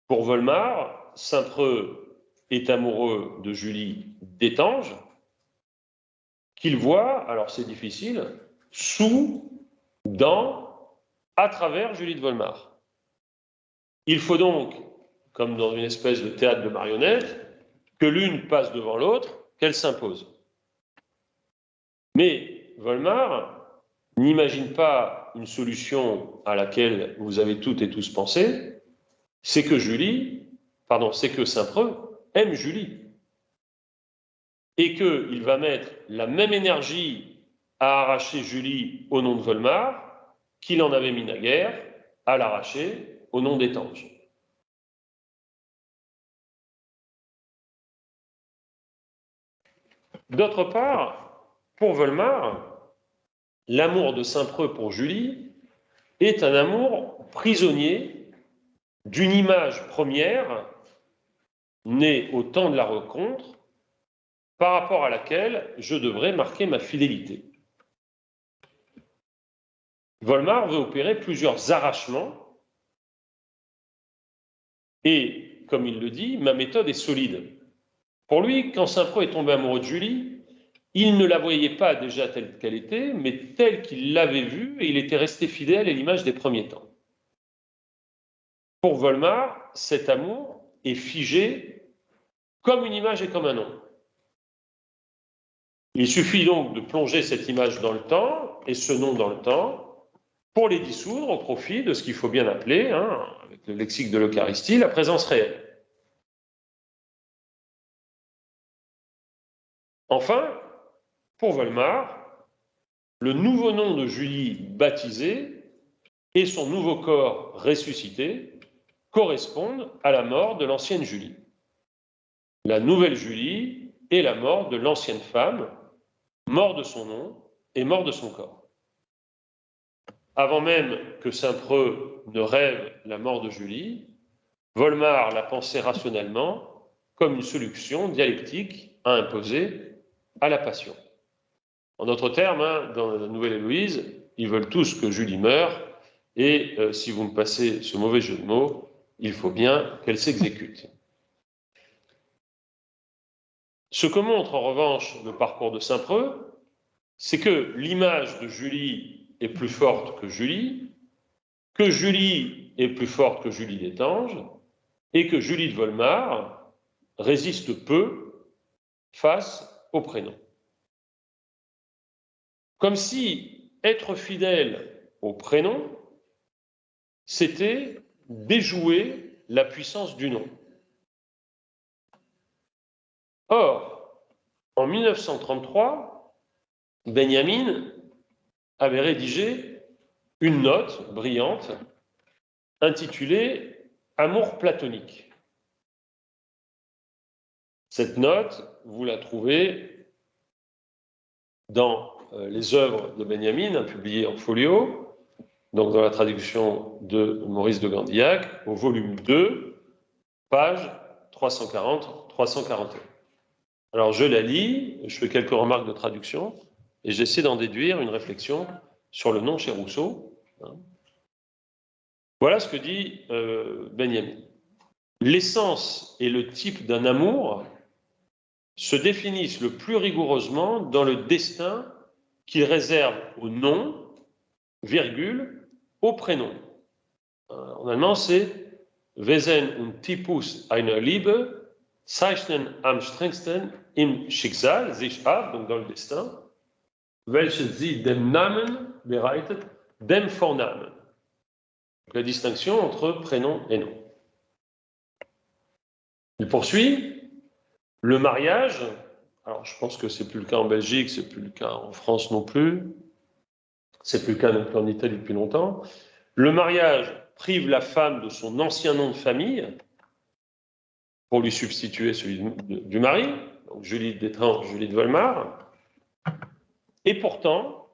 Pour Volmar, Saint-Preux est amoureux de Julie d'Étanges, qu'il voit, alors c'est difficile, sous, dans, à travers Julie de Volmar. Il faut donc, comme dans une espèce de théâtre de marionnettes, que l'une passe devant l'autre, qu'elle s'impose. Mais Volmar n'imagine pas une solution à laquelle vous avez toutes et tous pensé, c'est que Saint-Preux aime Julie. Et qu'il va mettre la même énergie à arracher Julie au nom de Volmar qu'il en avait mis naguère à l'arracher au nom d'Étanges. D'autre part, pour Volmar, l'amour de Saint-Preux pour Julie est un amour prisonnier d'une image première née au temps de la rencontre par rapport à laquelle je devrais marquer ma fidélité. Volmar veut opérer plusieurs arrachements et, comme il le dit, ma méthode est solide. Pour lui, quand Saint-Preux est tombé amoureux de Julie, il ne la voyait pas déjà telle qu'elle était, mais telle qu'il l'avait vue, et il était resté fidèle à l'image des premiers temps. Pour Volmar, cet amour est figé comme une image et comme un nom. Il suffit donc de plonger cette image dans le temps, et ce nom dans le temps, pour les dissoudre au profit de ce qu'il faut bien appeler, avec le lexique de l'Eucharistie, la présence réelle. Enfin, pour Volmar, le nouveau nom de Julie baptisé et son nouveau corps ressuscité correspondent à la mort de l'ancienne Julie. La nouvelle Julie est la mort de l'ancienne femme, mort de son nom et mort de son corps. Avant même que Saint-Preux ne rêve la mort de Julie, Volmar la pensait rationnellement comme une solution dialectique à imposer à la passion. En d'autres termes, dans la Nouvelle Héloïse, ils veulent tous que Julie meure, et si vous me passez ce mauvais jeu de mots, il faut bien qu'elle s'exécute. Ce que montre en revanche le parcours de Saint-Preux, c'est que l'image de Julie est plus forte que Julie est plus forte que Julie d'Étanges, et que Julie de Volmar résiste peu face au prénom. Comme si être fidèle au prénom, c'était déjouer la puissance du nom. Or, en 1933, Benjamin avait rédigé une note brillante intitulée « Amour platonique ». Cette note, vous la trouvez dans les œuvres de Benjamin, publiées en folio, donc dans la traduction de Maurice de Gandillac, au volume 2, page 340-341. Alors je la lis, je fais quelques remarques de traduction, et j'essaie d'en déduire une réflexion sur le nom chez Rousseau. Voilà ce que dit Benjamin. L'essence et le type d'un amour se définissent le plus rigoureusement dans le destin qu'il réserve au nom, virgule, au prénom. En allemand, c'est Wesen und Typus einer Liebe zeichnen am strengsten im Schicksal sich ab, donc dans le destin, welche sie dem Namen bereitet, dem Vornamen. La distinction entre prénom et nom. Il poursuit. Le mariage, alors je pense que c'est plus le cas en Belgique, c'est plus le cas en France non plus, c'est plus le cas non plus en Italie depuis longtemps. Le mariage prive la femme de son ancien nom de famille pour lui substituer celui du mari, donc Julie d'Étanges, Julie de Volmar. Et pourtant,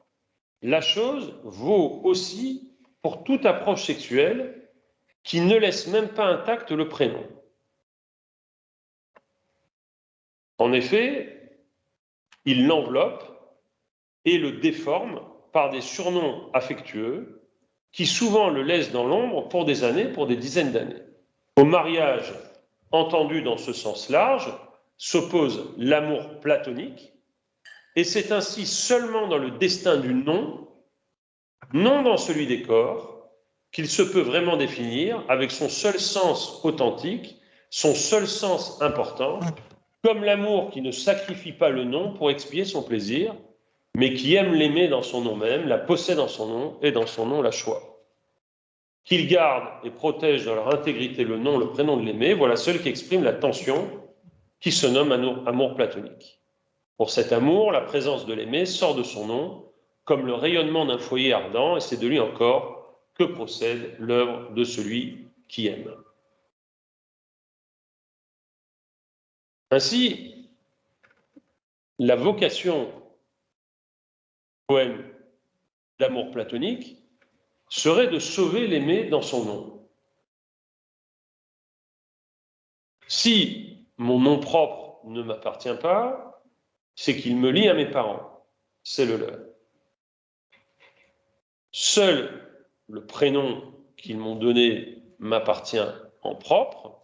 la chose vaut aussi pour toute approche sexuelle qui ne laisse même pas intact le prénom. En effet, il l'enveloppe et le déforme par des surnoms affectueux qui souvent le laissent dans l'ombre pour des années, pour des dizaines d'années. Au mariage, entendu dans ce sens large, s'oppose l'amour platonique, et c'est ainsi seulement dans le destin du nom, non dans celui des corps, qu'il se peut vraiment définir avec son seul sens authentique, son seul sens important, comme l'amour qui ne sacrifie pas le nom pour expier son plaisir, mais qui aime l'aimer dans son nom même, la possède dans son nom, et dans son nom la choix. Qu'il garde et protège dans leur intégrité le nom, le prénom de l'aimé, voilà seul qui exprime la tension qui se nomme amour platonique. Pour cet amour, la présence de l'aimé sort de son nom, comme le rayonnement d'un foyer ardent, et c'est de lui encore que procède l'œuvre de celui qui aime. Ainsi, la vocation poème d'amour platonique serait de sauver l'aimé dans son nom. Si mon nom propre ne m'appartient pas, c'est qu'il me lie à mes parents, c'est le leur. Seul le prénom qu'ils m'ont donné m'appartient en propre.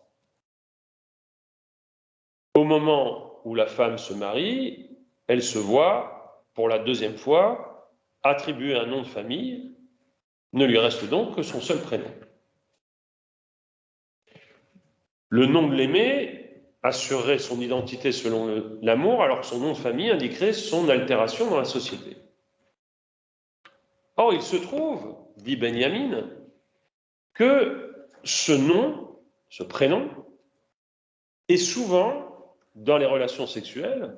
Au moment où la femme se marie, elle se voit, pour la deuxième fois, attribuer un nom de famille. Ne lui reste donc que son seul prénom. Le nom de l'aimé assurerait son identité selon l'amour, alors que son nom de famille indiquerait son altération dans la société. Or, il se trouve, dit Benjamin, que ce nom, ce prénom, est souvent, dans les relations sexuelles,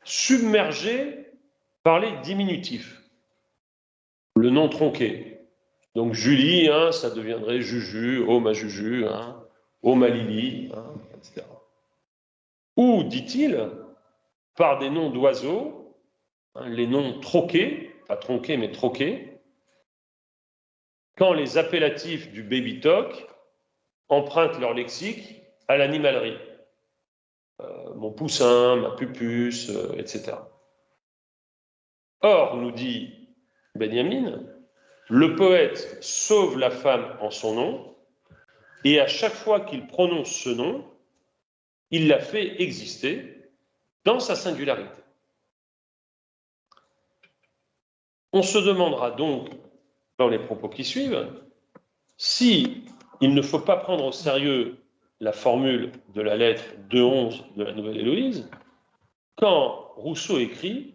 submergé par les diminutifs. Le nom tronqué, Donc Julie, hein, ça deviendrait Juju, oh ma Juju, hein, oh ma Lily, hein, etc. Ou, dit-il, par des noms d'oiseaux, hein, les noms troqués, pas tronqués mais troqués, quand les appellatifs du baby talk empruntent leur lexique à l'animalerie. Mon poussin, ma pupuce, etc. Or, nous dit Benjamin, le poète sauve la femme en son nom, et à chaque fois qu'il prononce ce nom, il la fait exister dans sa singularité. On se demandera donc, dans les propos qui suivent, si il ne faut pas prendre au sérieux la formule de la lettre 211 de la Nouvelle-Héloïse, quand Rousseau écrit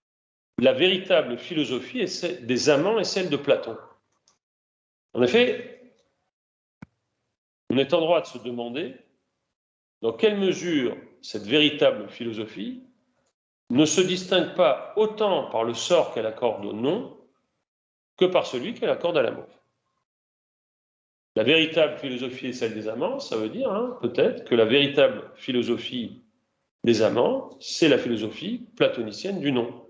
« La véritable philosophie est celle des amants et celle de Platon ». En effet, on est en droit de se demander dans quelle mesure cette véritable philosophie ne se distingue pas autant par le sort qu'elle accorde au nom que par celui qu'elle accorde à l'amour. La véritable philosophie est celle des amants, ça veut dire hein, peut-être que la véritable philosophie des amants, c'est la philosophie platonicienne du nom.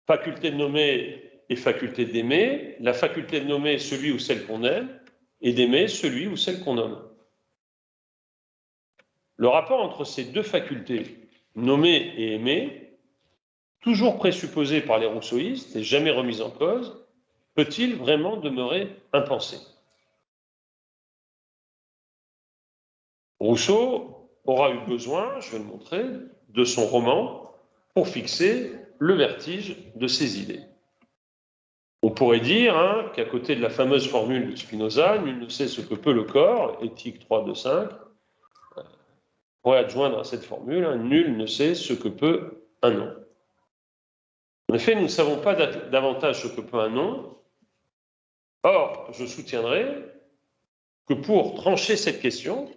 Faculté de nommer et faculté d'aimer, la faculté de nommer celui ou celle qu'on aime et d'aimer celui ou celle qu'on nomme. Le rapport entre ces deux facultés, nommer et aimer, toujours présupposé par les rousseauistes et jamais remis en cause, peut-il vraiment demeurer impensé? Rousseau aura eu besoin, je vais le montrer, de son roman pour fixer le vertige de ses idées. On pourrait dire hein, qu'à côté de la fameuse formule de Spinoza, nul ne sait ce que peut le corps, éthique 3, 2, 5, on pourrait adjoindre à cette formule, hein, nul ne sait ce que peut un nom. En effet, nous ne savons pas davantage ce que peut un nom. Or, je soutiendrai que pour trancher cette question,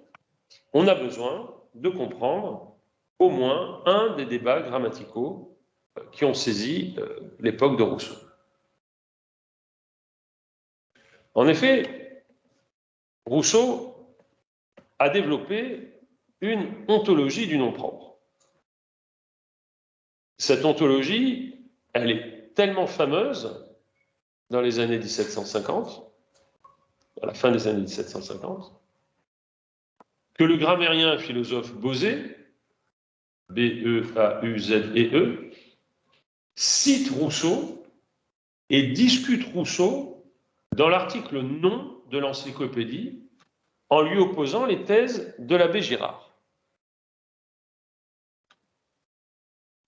on a besoin de comprendre au moins un des débats grammaticaux qui ont saisi l'époque de Rousseau. En effet, Rousseau a développé une ontologie du nom propre. Cette ontologie, elle est tellement fameuse dans les années 1750, à la fin des années 1750, que le grammairien philosophe Bauzet, B-E-A-U-Z-E-E, cite Rousseau et discute Rousseau dans l'article non de l'encyclopédie en lui opposant les thèses de l'abbé Girard.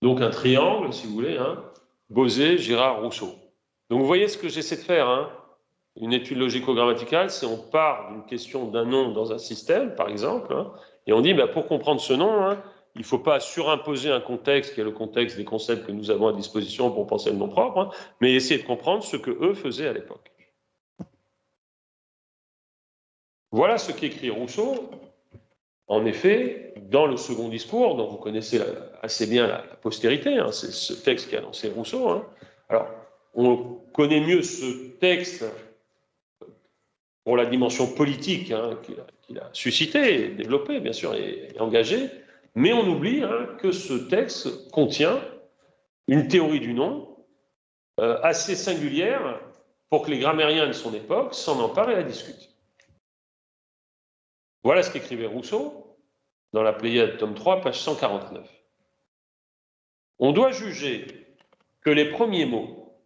Donc un triangle, si vous voulez, hein, Bauzet, Girard, Rousseau. Donc vous voyez ce que j'essaie de faire, hein, une étude logico-grammaticale, c'est on part d'une question d'un nom dans un système, par exemple, hein, et on dit, bah, pour comprendre ce nom, hein, il ne faut pas surimposer un contexte qui est le contexte des concepts que nous avons à disposition pour penser le nom propre, hein, mais essayer de comprendre ce que eux faisaient à l'époque. Voilà ce qu'écrit Rousseau, en effet, dans le second discours, dont vous connaissez assez bien la postérité, hein, c'est ce texte qui a lancé Rousseau. Hein. Alors, on connaît mieux ce texte pour la dimension politique hein, qu'il a suscité, développé, bien sûr, et engagé, mais on oublie hein, que ce texte contient une théorie du nom assez singulière pour que les grammairiens de son époque s'en emparent et la discutent. Voilà ce qu'écrivait Rousseau dans la Pléiade, tome 3, page 149. On doit juger que les premiers mots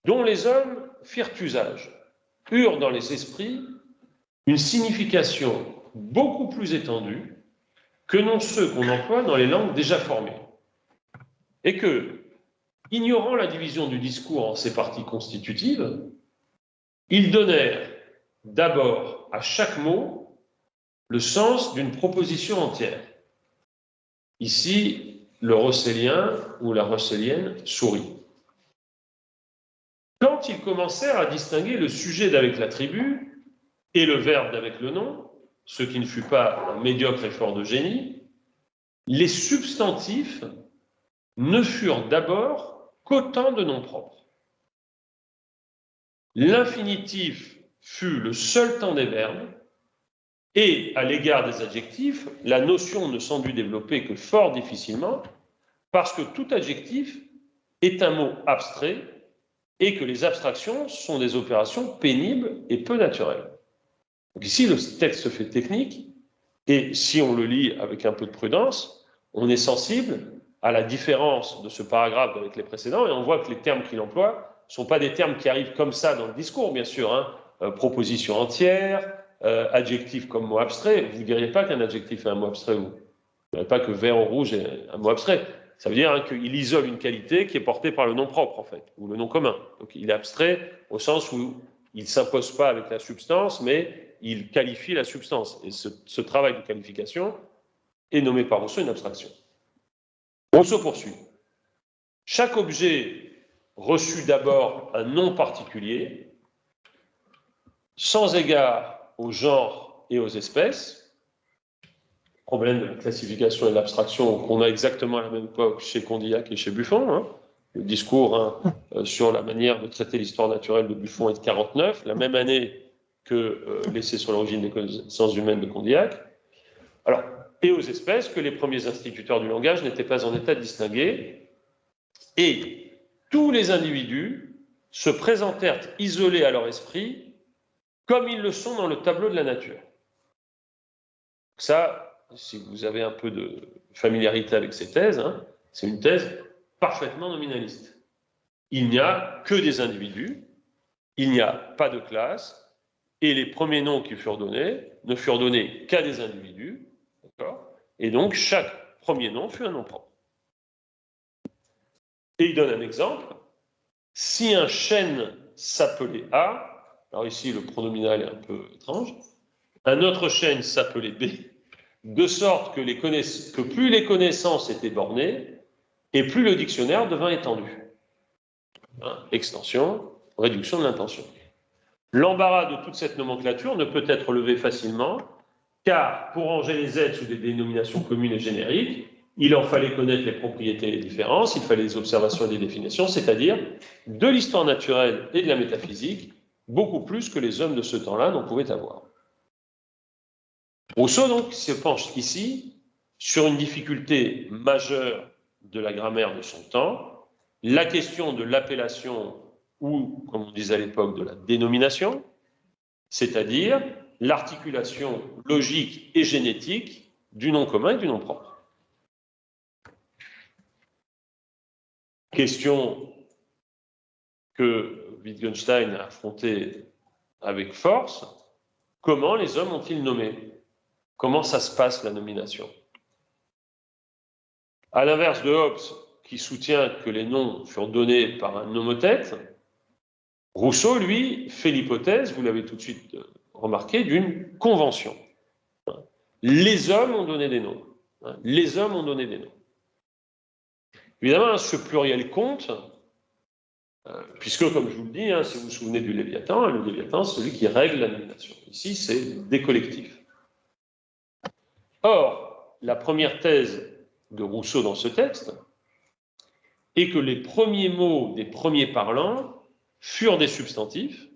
dont les hommes firent usage eurent dans les esprits une signification beaucoup plus étendue que non ceux qu'on emploie dans les langues déjà formées. Et que, ignorant la division du discours en ses parties constitutives, ils donnèrent d'abord à chaque mot le sens d'une proposition entière. Ici, le rossellien ou la rossellienne sourit. Quand ils commencèrent à distinguer le sujet d'avec l'attribut et le verbe d'avec le nom, ce qui ne fut pas un médiocre effort de génie, les substantifs ne furent d'abord qu'autant de noms propres. l'infinitif fut le seul temps des verbes, et à l'égard des adjectifs, la notion ne s'en dut développer que fort difficilement, parce que tout adjectif est un mot abstrait et que les abstractions sont des opérations pénibles et peu naturelles. Donc ici, le texte se fait technique, et si on le lit avec un peu de prudence, on est sensible à la différence de ce paragraphe avec les précédents, et on voit que les termes qu'il emploie ne sont pas des termes qui arrivent comme ça dans le discours, bien sûr, hein. Proposition entière, adjectif comme mot abstrait. Vous ne diriez pas qu'un adjectif est un mot abstrait, vous ne diriez pas que vert ou rouge est un mot abstrait. Ça veut dire hein, qu'il isole une qualité qui est portée par le nom propre, en fait, ou le nom commun. Donc il est abstrait au sens où il ne s'impose pas avec la substance, mais il qualifie la substance. Et ce travail de qualification est nommé par Rousseau une abstraction. Rousseau poursuit. Chaque objet reçut d'abord un nom particulier, sans égard au genre et aux espèces. Problème de la classification et de l'abstraction qu'on a exactement à la même époque chez Condillac et chez Buffon. Hein. Le discours sur la manière de traiter l'histoire naturelle de Buffon est de 1949, la même année que l'essai sur l'origine des connaissances humaines de Condillac. Alors, et aux espèces que les premiers instituteurs du langage n'étaient pas en état de distinguer. Et tous les individus se présentèrent isolés à leur esprit comme ils le sont dans le tableau de la nature. Ça, si vous avez un peu de familiarité avec ces thèses, hein, c'est une thèse parfaitement nominaliste. Il n'y a que des individus, il n'y a pas de classe, et les premiers noms qui furent donnés ne furent donnés qu'à des individus, d'accord ? Et donc chaque premier nom fut un nom propre. Et il donne un exemple. Si un chêne s'appelait A, alors ici le pronominal est un peu étrange, un autre chêne s'appelait B, de sorte que plus les connaissances étaient bornées, et plus le dictionnaire devint étendu. Hein, extension, réduction de l'intention. L'embarras de toute cette nomenclature ne peut être levé facilement, car pour ranger les êtres sous des dénominations communes et génériques, il en fallait connaître les propriétés et les différences, il fallait des observations et des définitions, c'est-à-dire de l'histoire naturelle et de la métaphysique, beaucoup plus que les hommes de ce temps-là n'en pouvaient avoir. Rousseau, donc, se penche ici sur une difficulté majeure de la grammaire de son temps, la question de l'appellation ou, comme on disait à l'époque, de la dénomination, c'est-à-dire l'articulation logique et génétique du nom commun et du nom propre. Question que Wittgenstein a affrontée avec force, comment les hommes ont-ils nommé? Comment ça se passe la nomination? À l'inverse de Hobbes, qui soutient que les noms furent donnés par un nomothète, Rousseau, lui, fait l'hypothèse, vous l'avez tout de suite remarqué, d'une convention. Les hommes ont donné des noms. Les hommes ont donné des noms. Évidemment, ce pluriel compte, puisque, comme je vous le dis, si vous vous souvenez du Léviathan, le Léviathan, c'est celui qui règle la nomination. Ici, c'est des collectifs. Or, la première thèse de Rousseau dans ce texte est que les premiers mots des premiers parlants furent des substantifs.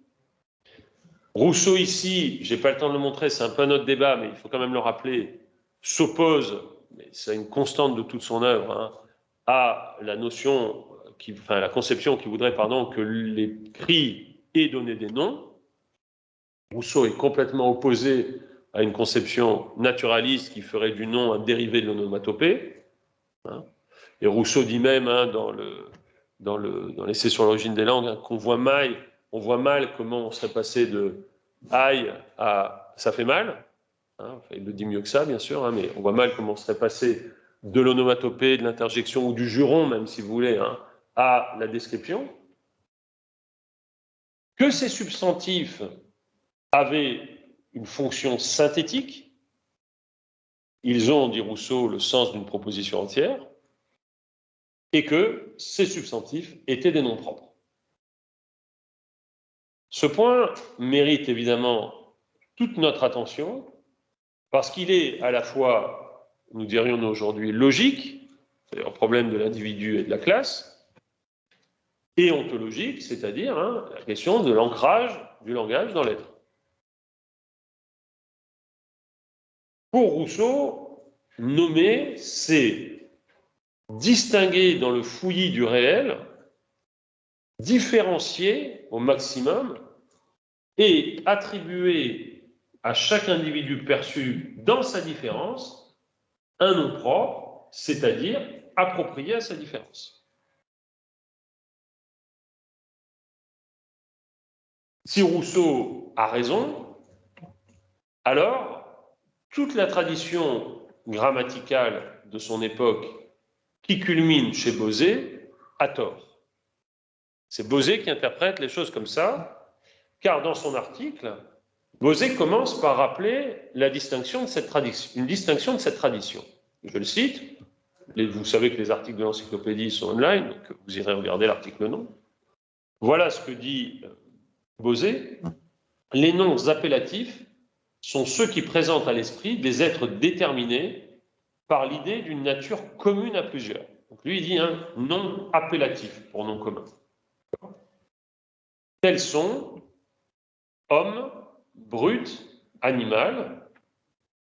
Rousseau ici, je n'ai pas le temps de le montrer, c'est un peu un autre débat, mais il faut quand même le rappeler, s'oppose, mais c'est une constante de toute son œuvre, à la notion, la conception qui voudrait que les cris aient donné des noms. Rousseau est complètement opposé à une conception naturaliste qui ferait du nom un dérivé de l'onomatopée. Et Rousseau dit même dans l'essai sur l'origine des langues qu'on voit mal comment on serait passé de aïe à ça fait mal. Il le dit mieux que ça, bien sûr, mais on voit mal comment on serait passé de l'onomatopée, de l'interjection ou du juron, même si vous voulez, à la description. Que ces substantifs avaient une fonction synthétique, ils ont, dit Rousseau, le sens d'une proposition entière, et que ces substantifs étaient des noms propres. Ce point mérite évidemment toute notre attention, parce qu'il est à la fois, nous dirions aujourd'hui, logique, c'est-à-dire le problème de l'individu et de la classe, et ontologique, c'est-à-dire la question de l'ancrage du langage dans l'être. Pour Rousseau, nommer, c'est distinguer dans le fouillis du réel, différencier au maximum et attribuer à chaque individu perçu dans sa différence un nom propre, c'est-à-dire approprié à sa différence. Si Rousseau a raison, alors toute la tradition grammaticale de son époque qui culmine chez Bosé a tort. C'est Bosé qui interprète les choses comme ça, car dans son article, Bosé commence par rappeler la distinction de cette tradition, une distinction de cette tradition. Je le cite, vous savez que les articles de l'encyclopédie sont online, donc vous irez regarder l'article non. Voilà ce que dit Bosé. Les noms appellatifs sont ceux qui présentent à l'esprit des êtres déterminés par l'idée d'une nature commune à plusieurs. Donc lui, il dit un nom appellatif pour nom commun. Tels sont homme, brute, animal.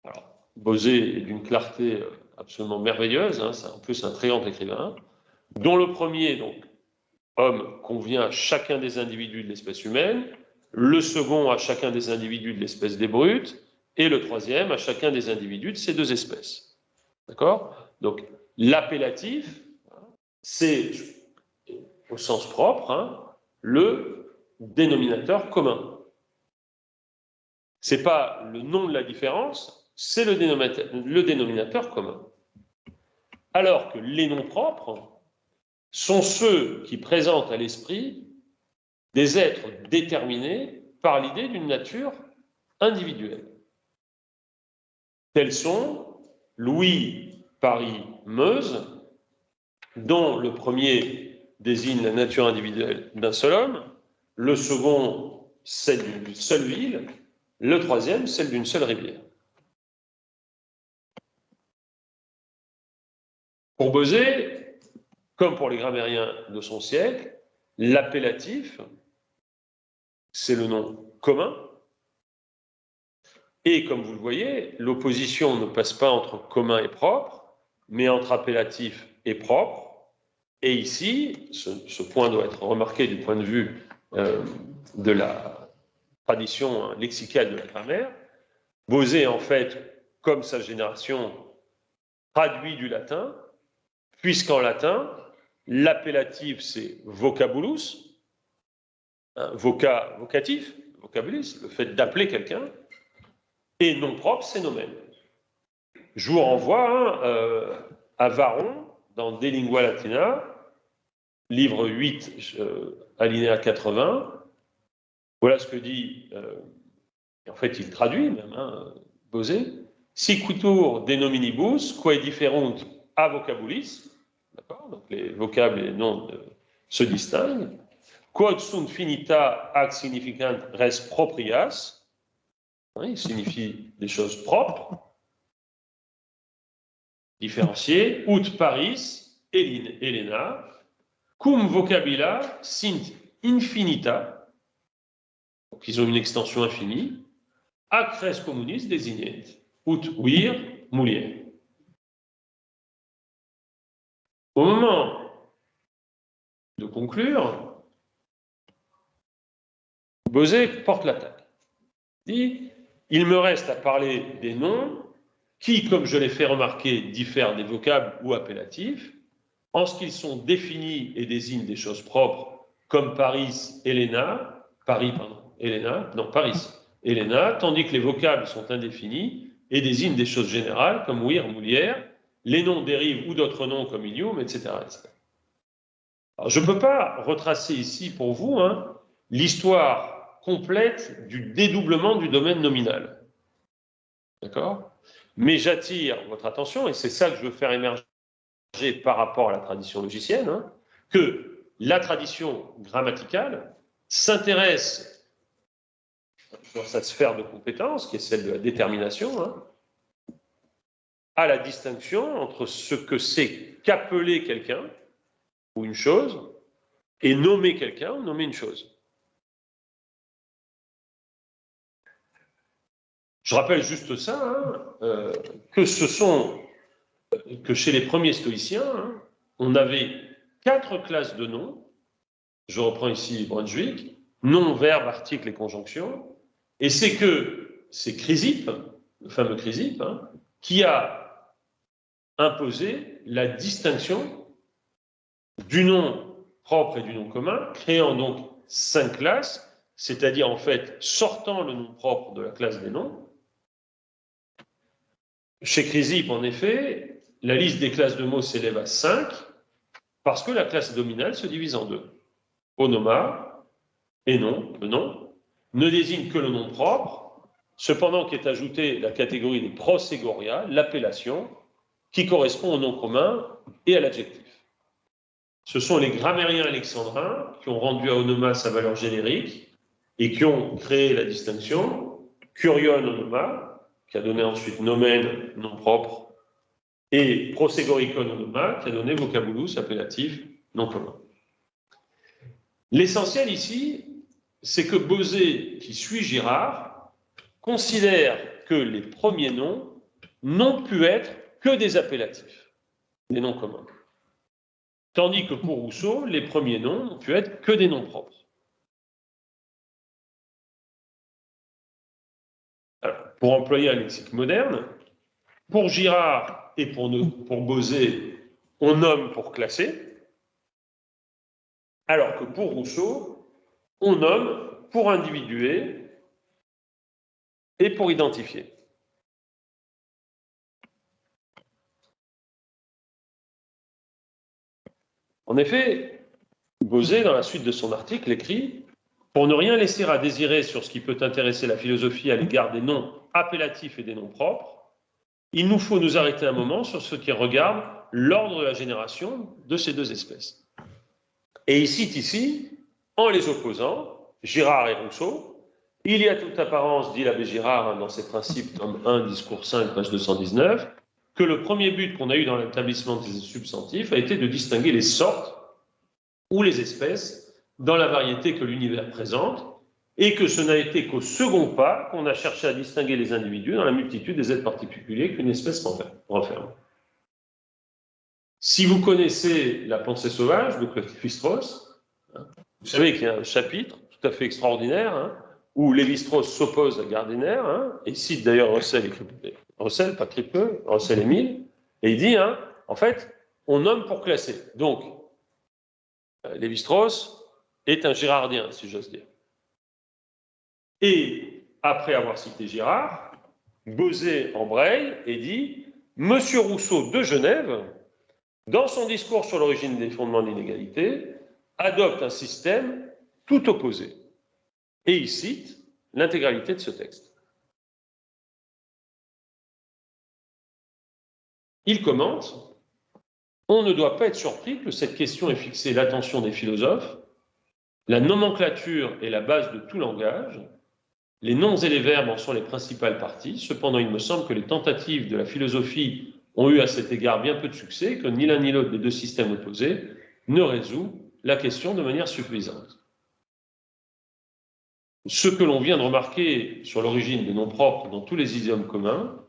Alors, Bosé est d'une clarté absolument merveilleuse, c'est en plus un très grand écrivain, dont le premier, donc, homme, convient à chacun des individus de l'espèce humaine, le second à chacun des individus de l'espèce des brutes, et le troisième à chacun des individus de ces deux espèces. D'accord? Donc, l'appellatif, c'est, au sens propre, le dénominateur commun. Ce n'est pas le nom de la différence, c'est le dénominateur commun. Alors que les noms propres sont ceux qui présentent à l'esprit des êtres déterminés par l'idée d'une nature individuelle. Tels sont Louis, Paris, Meuse, dont le premier désigne la nature individuelle d'un seul homme, le second celle d'une seule ville, le troisième celle d'une seule rivière. Pour Bosé, comme pour les grammairiens de son siècle, l'appellatif, c'est le nom commun. Et comme vous le voyez, l'opposition ne passe pas entre commun et propre, mais entre appellatif et propre. Et ici, ce point doit être remarqué du point de vue de la tradition lexicale de la grammaire. Bosé, en fait, comme sa génération, traduit du latin, puisqu'en latin, l'appellatif, c'est vocabulus, vocatif, vocabilis, le fait d'appeler quelqu'un, et nom propre, c'est nomen. Je vous renvoie à Varron, dans De Lingua Latina, livre 8, alinéa 80. Voilà ce que dit, en fait il traduit même, Bosé, Siquitur de nominibus, quae differunt a vocabulis, d'accord, donc les vocables et les noms se distinguent, quod sunt finita ac significant res proprias, il signifie des choses propres, différenciées, ut paris, Helena, cum vocabila sint infinita, donc ils ont une extension infinie, ac res communis désignent, ut vir, mulier. Au moment de conclure, Bosé porte l'attaque. Il dit, il me reste à parler des noms qui, comme je l'ai fait remarquer, diffèrent des vocables ou appellatifs, en ce qu'ils sont définis et désignent des choses propres, comme Paris, Helena, tandis que les vocables sont indéfinis et désignent des choses générales, comme wir, moulière, les noms dérivent ou d'autres noms comme ilium, etc. Alors, je ne peux pas retracer ici pour vous l'histoire complète du dédoublement du domaine nominal. D'accord ? Mais j'attire votre attention, et c'est ça que je veux faire émerger par rapport à la tradition logicienne, que la tradition grammaticale s'intéresse dans sa sphère de compétence, qui est celle de la détermination, à la distinction entre ce que c'est qu'appeler quelqu'un ou une chose et nommer quelqu'un ou nommer une chose. Je rappelle juste ça, que chez les premiers stoïciens, on avait 4 classes de noms. Je reprends ici Brunswick, nom, verbe, article et conjonction. Et c'est Chrysippe, le fameux Chrysippe, qui a imposé la distinction du nom propre et du nom commun, créant donc 5 classes, c'est-à-dire en fait sortant le nom propre de la classe des noms. Chez Chrysippe, en effet, la liste des classes de mots s'élève à 5 parce que la classe nominale se divise en 2. Onoma et nom, le nom, ne désigne que le nom propre, cependant qu'est ajoutée la catégorie des proségoria, l'appellation, qui correspond au nom commun et à l'adjectif. Ce sont les grammairiens alexandrins qui ont rendu à onoma sa valeur générique et qui ont créé la distinction curion onoma, qui a donné ensuite nomen, nom propre, et prosegoricon onoma, qui a donné vocabulus, appellatif, nom commun. L'essentiel ici, c'est que Bosé, qui suit Girard, considère que les premiers noms n'ont pu être que des appellatifs, des noms communs. Tandis que pour Rousseau, les premiers noms n'ont pu être que des noms propres. Alors, pour employer un lexique moderne, pour Girard et pour Bosé, on nomme pour classer, alors que pour Rousseau, on nomme pour individuer et pour identifier. En effet, Bosé, dans la suite de son article, écrit « Pour ne rien laisser à désirer sur ce qui peut intéresser la philosophie à l'égard des noms appellatifs et des noms propres, il nous faut nous arrêter un moment sur ce qui regarde l'ordre de la génération de ces deux espèces. » Et il cite ici, en les opposant, Girard et Rousseau. Il y a toute apparence, dit l'abbé Girard dans ses principes, tome 1, discours 5, page 219, que le premier but qu'on a eu dans l'établissement des substantifs a été de distinguer les sortes ou les espèces dans la variété que l'univers présente, et que ce n'a été qu'au second pas qu'on a cherché à distinguer les individus dans la multitude des êtres particuliers qu'une espèce renferme. Si vous connaissez La pensée sauvage de Lévi-Strauss, vous savez qu'il y a un chapitre tout à fait extraordinaire où Lévi-Strauss s'oppose à Gardiner et cite d'ailleurs Russell, pas Kripke, Russell et Mill, et il dit en fait, on nomme pour classer. Donc, Lévi-Strauss est un girardien, si j'ose dire. Et après avoir cité Girard, Bosé embraye et dit « Monsieur Rousseau de Genève, dans son discours sur l'origine des fondements de l'inégalité, adopte un système tout opposé. » Et il cite l'intégralité de ce texte. Il commente « On ne doit pas être surpris que cette question ait fixé l'attention des philosophes. La nomenclature est la base de tout langage. Les noms et les verbes en sont les principales parties. Cependant, il me semble que les tentatives de la philosophie ont eu à cet égard bien peu de succès, que ni l'un ni l'autre des deux systèmes opposés ne résout la question de manière suffisante. » Ce que l'on vient de remarquer sur l'origine des noms propres dans tous les idiomes communs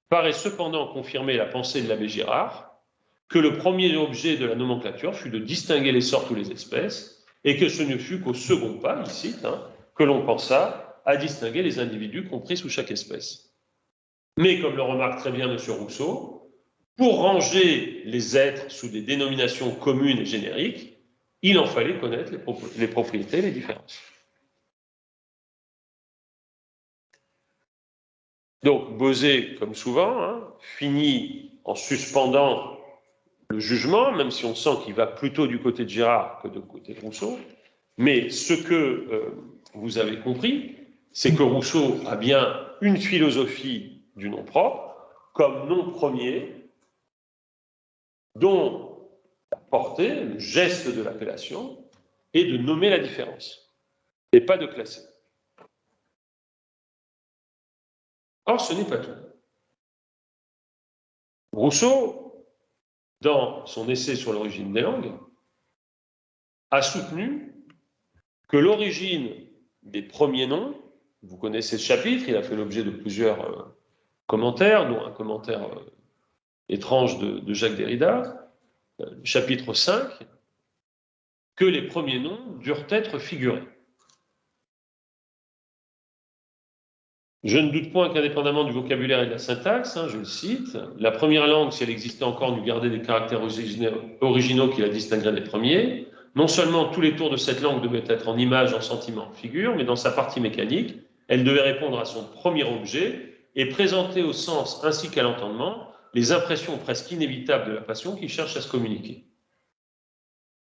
paraît cependant confirmer la pensée de l'abbé Girard, que le premier objet de la nomenclature fut de distinguer les sortes ou les espèces, et que ce ne fut qu'au second pas, il cite, que l'on pensa à distinguer les individus compris sous chaque espèce. Mais, comme le remarque très bien M. Rousseau, pour ranger les êtres sous des dénominations communes et génériques, il en fallait connaître les propriétés et les différences. Donc, Bosé, comme souvent, finit en suspendant le jugement, même si on sent qu'il va plutôt du côté de Girard que du côté de Rousseau. Mais ce que vous avez compris, c'est que Rousseau a bien une philosophie du nom propre comme nom premier, dont la portée, le geste de l'appellation, est de nommer la différence, et pas de classer. Or, ce n'est pas tout. Rousseau, dans son essai sur l'origine des langues, a soutenu que l'origine des premiers noms, vous connaissez ce chapitre, il a fait l'objet de plusieurs commentaires, dont un commentaire étrange de Jacques Derrida, chapitre 5, que les premiers noms durent être figurés. Je ne doute point qu'indépendamment du vocabulaire et de la syntaxe, je le cite, la première langue, si elle existait encore, n'eût gardé des caractères originaux qui la distingueraient des premiers. Non seulement tous les tours de cette langue devaient être en images, en sentiments, en figures, mais dans sa partie mécanique, elle devait répondre à son premier objet et présenter au sens ainsi qu'à l'entendement les impressions presque inévitables de la passion qui cherche à se communiquer.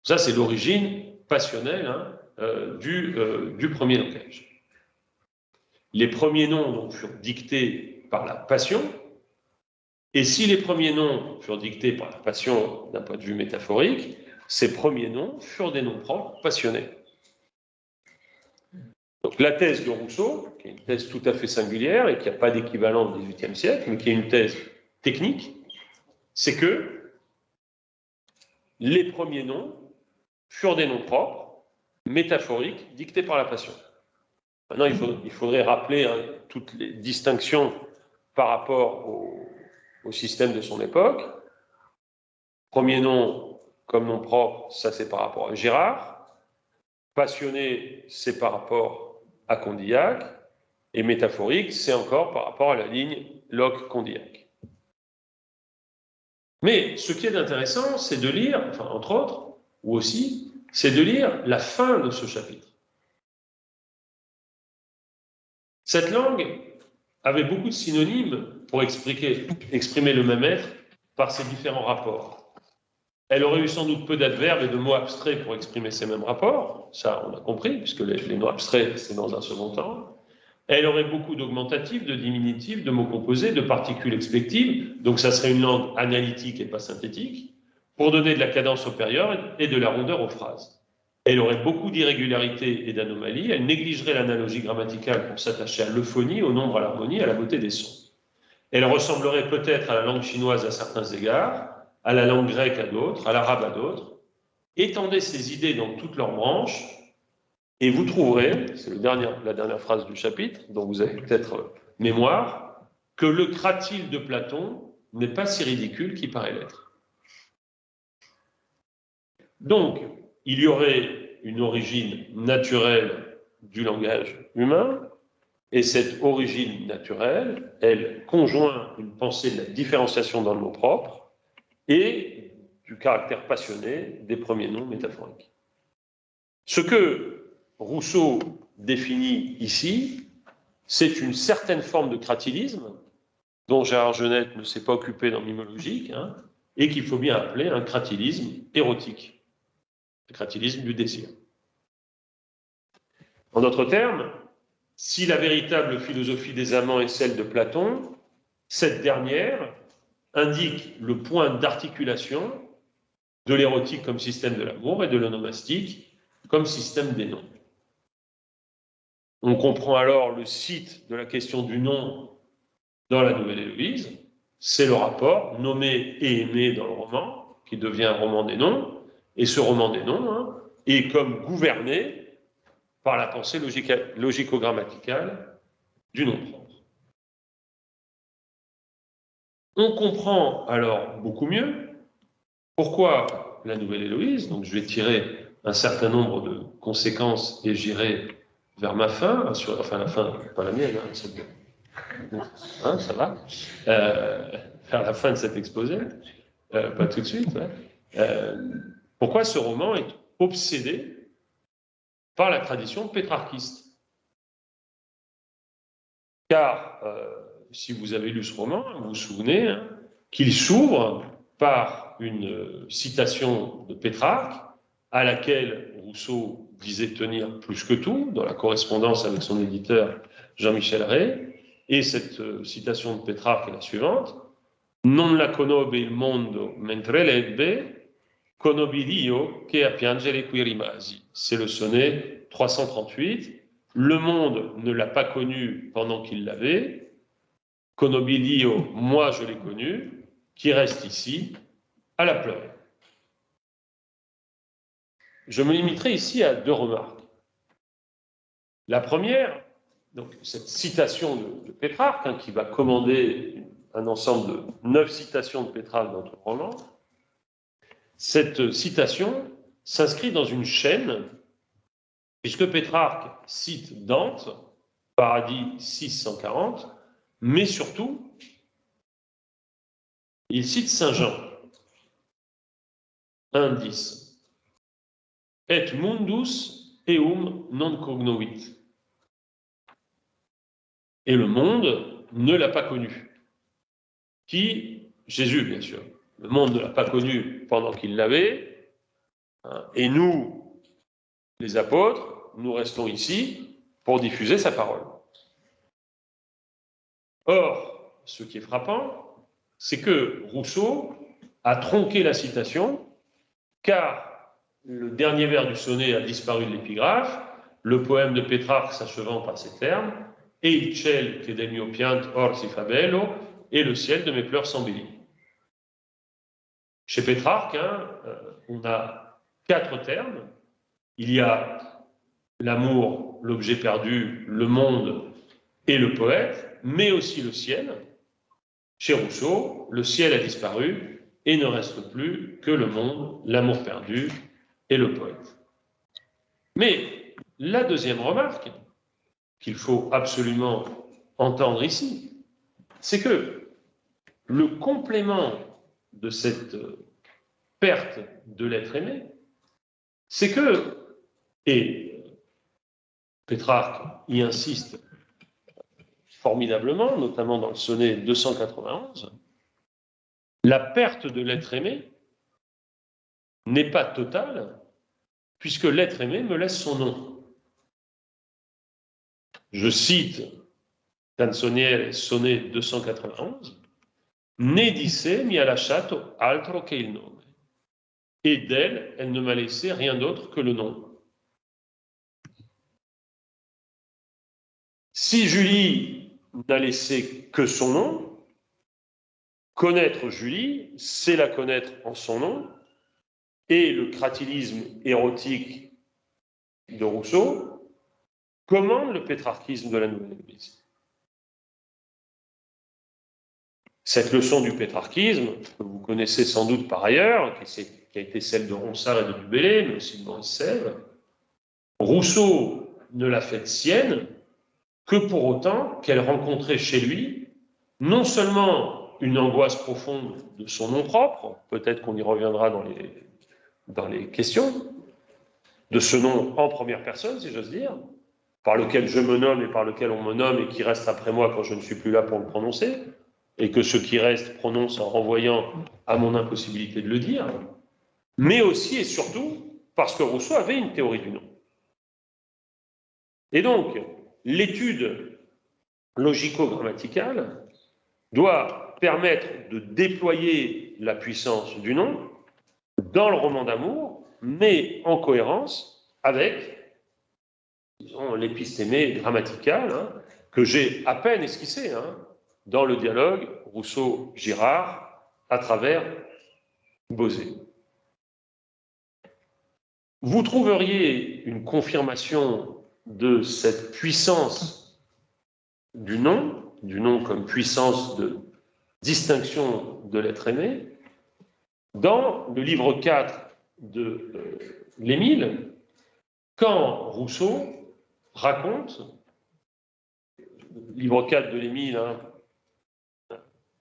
Ça, c'est l'origine passionnelle du premier langage. Les premiers noms donc, furent dictés par la passion, et si les premiers noms furent dictés par la passion d'un point de vue métaphorique, ces premiers noms furent des noms propres passionnés. Donc la thèse de Rousseau, qui est une thèse tout à fait singulière et qui n'a pas d'équivalent au XVIIIe siècle, mais qui est une thèse technique, c'est que les premiers noms furent des noms propres, métaphoriques, dictés par la passion. Maintenant, il faudrait rappeler toutes les distinctions par rapport au système de son époque. Premier nom comme nom propre, ça c'est par rapport à Girard. Passionné, c'est par rapport à Condillac. Et métaphorique, c'est encore par rapport à la ligne Locke-Condillac. Mais ce qui est intéressant, c'est de lire, enfin entre autres, ou aussi, c'est de lire la fin de ce chapitre. Cette langue avait beaucoup de synonymes pour exprimer le même être par ses différents rapports. Elle aurait eu sans doute peu d'adverbes et de mots abstraits pour exprimer ces mêmes rapports, ça on a compris, puisque les mots abstraits c'est dans un second temps. Elle aurait beaucoup d'augmentatifs, de diminutifs, de mots composés, de particules expectives, donc ça serait une langue analytique et pas synthétique, pour donner de la cadence aux périodes et de la rondeur aux phrases. Elle aurait beaucoup d'irrégularités et d'anomalies, elle négligerait l'analogie grammaticale pour s'attacher à l'euphonie, au nombre, à l'harmonie, à la beauté des sons. Elle ressemblerait peut-être à la langue chinoise à certains égards, à la langue grecque à d'autres, à l'arabe à d'autres. Étendez ces idées dans toutes leurs branches, et vous trouverez, c'est la dernière phrase du chapitre, dont vous avez peut-être mémoire, que le cratyle de Platon n'est pas si ridicule qu'il paraît l'être. Donc, il y aurait une origine naturelle du langage humain, et cette origine naturelle, elle conjoint une pensée de la différenciation dans le mot propre et du caractère passionné des premiers noms métaphoriques. Ce que Rousseau définit ici, c'est une certaine forme de cratilisme dont Gérard Genette ne s'est pas occupé dans Mimologique, et qu'il faut bien appeler un cratilisme érotique, le cratilisme du désir. En d'autres termes, si la véritable philosophie des amants est celle de Platon, cette dernière indique le point d'articulation de l'érotique comme système de l'amour et de l'onomastique comme système des noms. On comprend alors le site de la question du nom dans la Nouvelle Héloïse, c'est le rapport nommé et aimé dans le roman, qui devient un roman des noms, et ce roman des noms est comme gouverné par la pensée logico-grammaticale du nom propre. On comprend alors beaucoup mieux pourquoi la Nouvelle Héloïse, donc je vais tirer un certain nombre de conséquences et j'irai vers ma fin, enfin la fin, pas la mienne, ça va, vers la fin de cet exposé, pas tout de suite. Pourquoi ce roman est obsédé par la tradition pétrarchiste? Car, si vous avez lu ce roman, vous vous souvenez qu'il s'ouvre par une citation de Pétrarque, à laquelle Rousseau disait tenir plus que tout, dans la correspondance avec son éditeur Jean-Michel Rey, et cette citation de Pétrarque est la suivante: Non la conobbe il mondo mentre l'ebbe, conobbi Dio che a piangere qui rimasi. C'est le sonnet 338. Le monde ne l'a pas connu pendant qu'il l'avait. Conobbi Dio, moi je l'ai connu, qui reste ici à la pleurer. je me limiterai ici à 2 remarques. La première, donc cette citation de Pétrarque, qui va commander un ensemble de 9 citations de Pétrarque dans tout le roman, cette citation s'inscrit dans une chaîne, puisque Pétrarque cite Dante, Paradis 640, mais surtout, il cite Saint Jean, 1,10. Et mundus eum non cognovit. Et le monde ne l'a pas connu. Qui? Jésus, bien sûr. Le monde ne l'a pas connu pendant qu'il l'avait. Et nous, les apôtres, nous restons ici pour diffuser sa parole. Or, ce qui est frappant, c'est que Rousseau a tronqué la citation, car le dernier vers du sonnet a disparu de l'épigraphe, le poème de Pétrarque s'achevant par ces termes, et il ciel che del mio pianto or si fa bello, et le ciel de mes pleurs s'embellit. Chez Pétrarque, on a 4 termes. Il y a l'amour, l'objet perdu, le monde et le poète, mais aussi le ciel. Chez Rousseau, le ciel a disparu et ne reste plus que le monde, l'amour perdu et le poète. Mais la deuxième remarque qu'il faut absolument entendre ici, c'est que le complément de cette perte de l'être aimé, c'est que, et Pétrarque y insiste formidablement, notamment dans le sonnet 291, la perte de l'être aimé n'est pas totale, puisque l'être aimé me laisse son nom. Je cite Canzoniere, sonnet 291, Ne disse mi ha lasciato altro che il nome. Et d'elle, elle ne m'a laissé rien d'autre que le nom. Si Julie n'a laissé que son nom, connaître Julie, c'est la connaître en son nom, et le cratilisme érotique de Rousseau commande le pétrarchisme de la Nouvelle Église. Cette leçon du pétrarchisme, que vous connaissez sans doute par ailleurs, qui a été celle de Ronsard et de Du Bellay, mais aussi de Maurice Sèvres, Rousseau ne l'a faite sienne que pour autant qu'elle rencontrait chez lui non seulement une angoisse profonde de son nom propre, peut-être qu'on y reviendra dans les questions, de ce nom en première personne, si j'ose dire, par lequel je me nomme et par lequel on me nomme et qui reste après moi quand je ne suis plus là pour le prononcer, et que ce qui reste prononce en renvoyant à mon impossibilité de le dire, mais aussi et surtout parce que Rousseau avait une théorie du nom. Et donc, l'étude logico-grammaticale doit permettre de déployer la puissance du nom dans le roman d'amour, mais en cohérence avec l'épistémé grammaticale que j'ai à peine esquissé dans le dialogue Rousseau-Girard à travers Bosé. Vous trouveriez une confirmation de cette puissance du nom comme puissance de distinction de l'être aimé, dans le livre 4 de l'Émile, quand Rousseau raconte, livre 4 de l'Émile,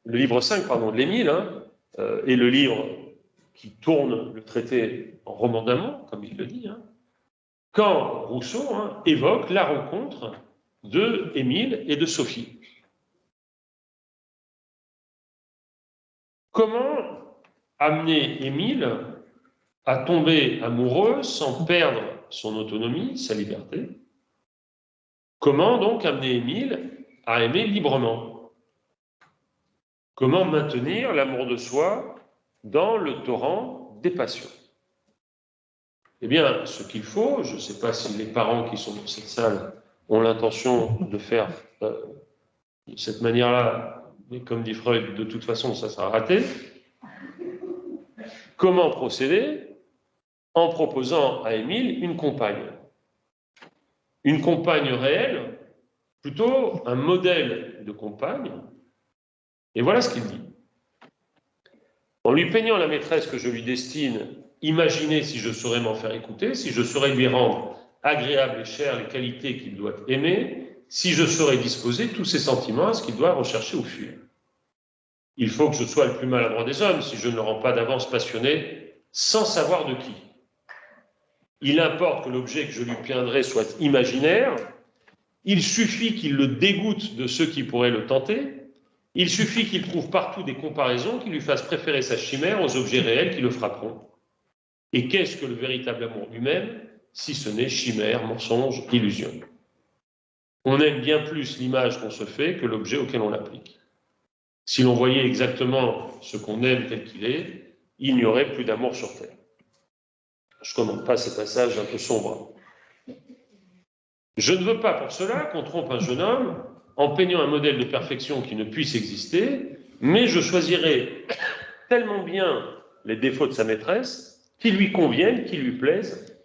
le livre 5, pardon, de l'Émile, et le livre qui tourne le traité en roman d'amour, comme il le dit, quand Rousseau évoque la rencontre de Émile et de Sophie. Comment amener Émile à tomber amoureux sans perdre son autonomie, sa liberté? Comment donc amener Émile à aimer librement? Comment maintenir l'amour de soi dans le torrent des passions? Eh bien, ce qu'il faut, je ne sais pas si les parents qui sont dans cette salle ont l'intention de faire de cette manière-là, mais comme dit Freud, de toute façon, ça sera raté. Comment procéder? en proposant à Émile une compagne. Une compagne réelle, plutôt un modèle de compagne. Et voilà ce qu'il dit. En lui peignant la maîtresse que je lui destine, imaginez si je saurais m'en faire écouter, si je saurais lui rendre agréable et chère les qualités qu'il doit aimer, si je saurais disposer tous ses sentiments à ce qu'il doit rechercher ou fuir. Il faut que je sois le plus maladroit des hommes si je ne le rends pas d'avance passionné, sans savoir de qui. Il importe que l'objet que je lui peindrai soit imaginaire, il suffit qu'il le dégoûte de ceux qui pourraient le tenter, il suffit qu'il trouve partout des comparaisons qui lui fassent préférer sa chimère aux objets réels qui le frapperont. Et qu'est-ce que le véritable amour lui-même, si ce n'est chimère, mensonge, illusion? On aime bien plus l'image qu'on se fait que l'objet auquel on l'applique. Si l'on voyait exactement ce qu'on aime tel qu'il est, il n'y aurait plus d'amour sur Terre. Je ne commente pas ces passages un peu sombres. Je ne veux pas pour cela qu'on trompe un jeune homme en peignant un modèle de perfection qui ne puisse exister, mais je choisirai tellement bien les défauts de sa maîtresse qui lui conviennent, qui lui plaisent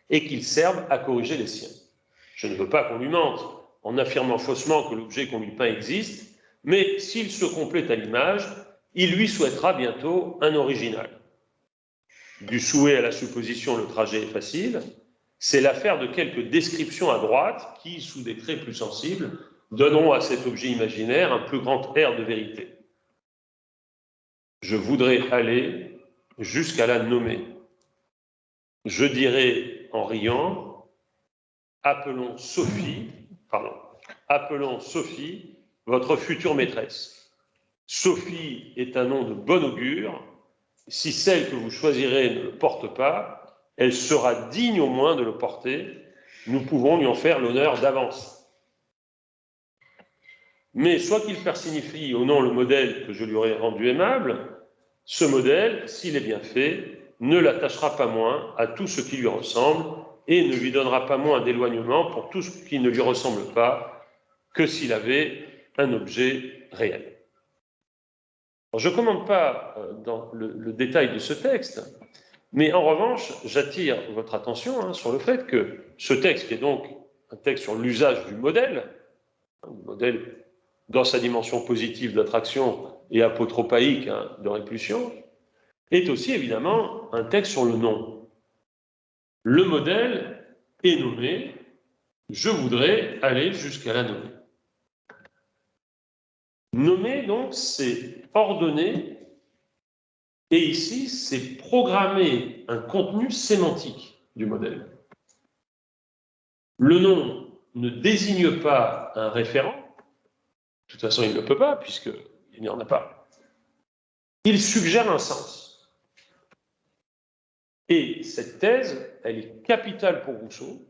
et qu'ils servent à corriger les siens. Je ne veux pas qu'on lui mente en affirmant faussement que l'objet qu'on lui peint existe, mais s'il se complète à l'image, il lui souhaitera bientôt un original. Du souhait à la supposition, le trajet est facile. C'est l'affaire de quelques descriptions à droite qui, sous des traits plus sensibles, donneront à cet objet imaginaire un plus grand air de vérité. Je voudrais aller jusqu'à la nommer. Je dirais en riant, appelons Sophie votre future maîtresse. Sophie est un nom de bon augure. Si celle que vous choisirez ne le porte pas, elle sera digne au moins de le porter. Nous pouvons lui en faire l'honneur d'avance. Mais soit qu'il personnifie au nom le modèle que je lui aurais rendu aimable, ce modèle, s'il est bien fait, ne l'attachera pas moins à tout ce qui lui ressemble et ne lui donnera pas moins d'éloignement pour tout ce qui ne lui ressemble pas que s'il avait un objet réel. Alors, je ne commente pas dans le détail de ce texte, mais en revanche, j'attire votre attention sur le fait que ce texte, qui est donc un texte sur l'usage du modèle dans sa dimension positive d'attraction et apotropaïque de répulsion, est aussi évidemment un texte sur le nom. Le modèle est nommé, je voudrais aller jusqu'à la nommer. Nommer, donc, c'est ordonner, et ici, c'est programmer un contenu sémantique du modèle. Le nom ne désigne pas un référent, de toute façon, il ne le peut pas, puisqu'il n'y en a pas. Il suggère un sens. Et cette thèse, elle est capitale pour Rousseau,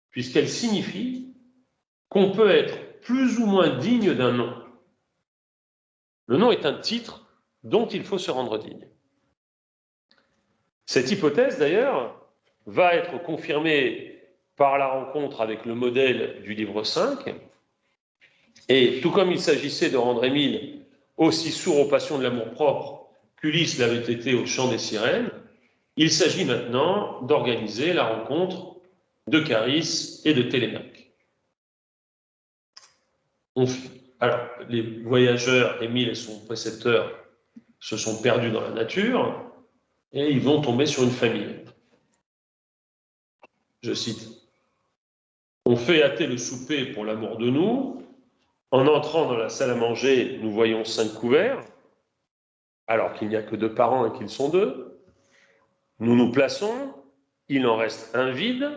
puisqu'elle signifie qu'on peut être plus ou moins digne d'un nom. Le nom est un titre dont il faut se rendre digne. Cette hypothèse, d'ailleurs, va être confirmée par la rencontre avec le modèle du livre 5, et tout comme il s'agissait de rendre Émile aussi sourd aux passions de l'amour-propre qu'Ulysse l'avait été au chant des sirènes, il s'agit maintenant d'organiser la rencontre de Charisse et de Télémaque. Alors, les voyageurs, Émile et son précepteur, se sont perdus dans la nature et ils vont tomber sur une famille. Je cite, « On fait hâter le souper pour l'amour de nous. En entrant dans la salle à manger, nous voyons 5 couverts, alors qu'il n'y a que 2 parents et qu'ils sont 2. Nous nous plaçons, il en reste un vide.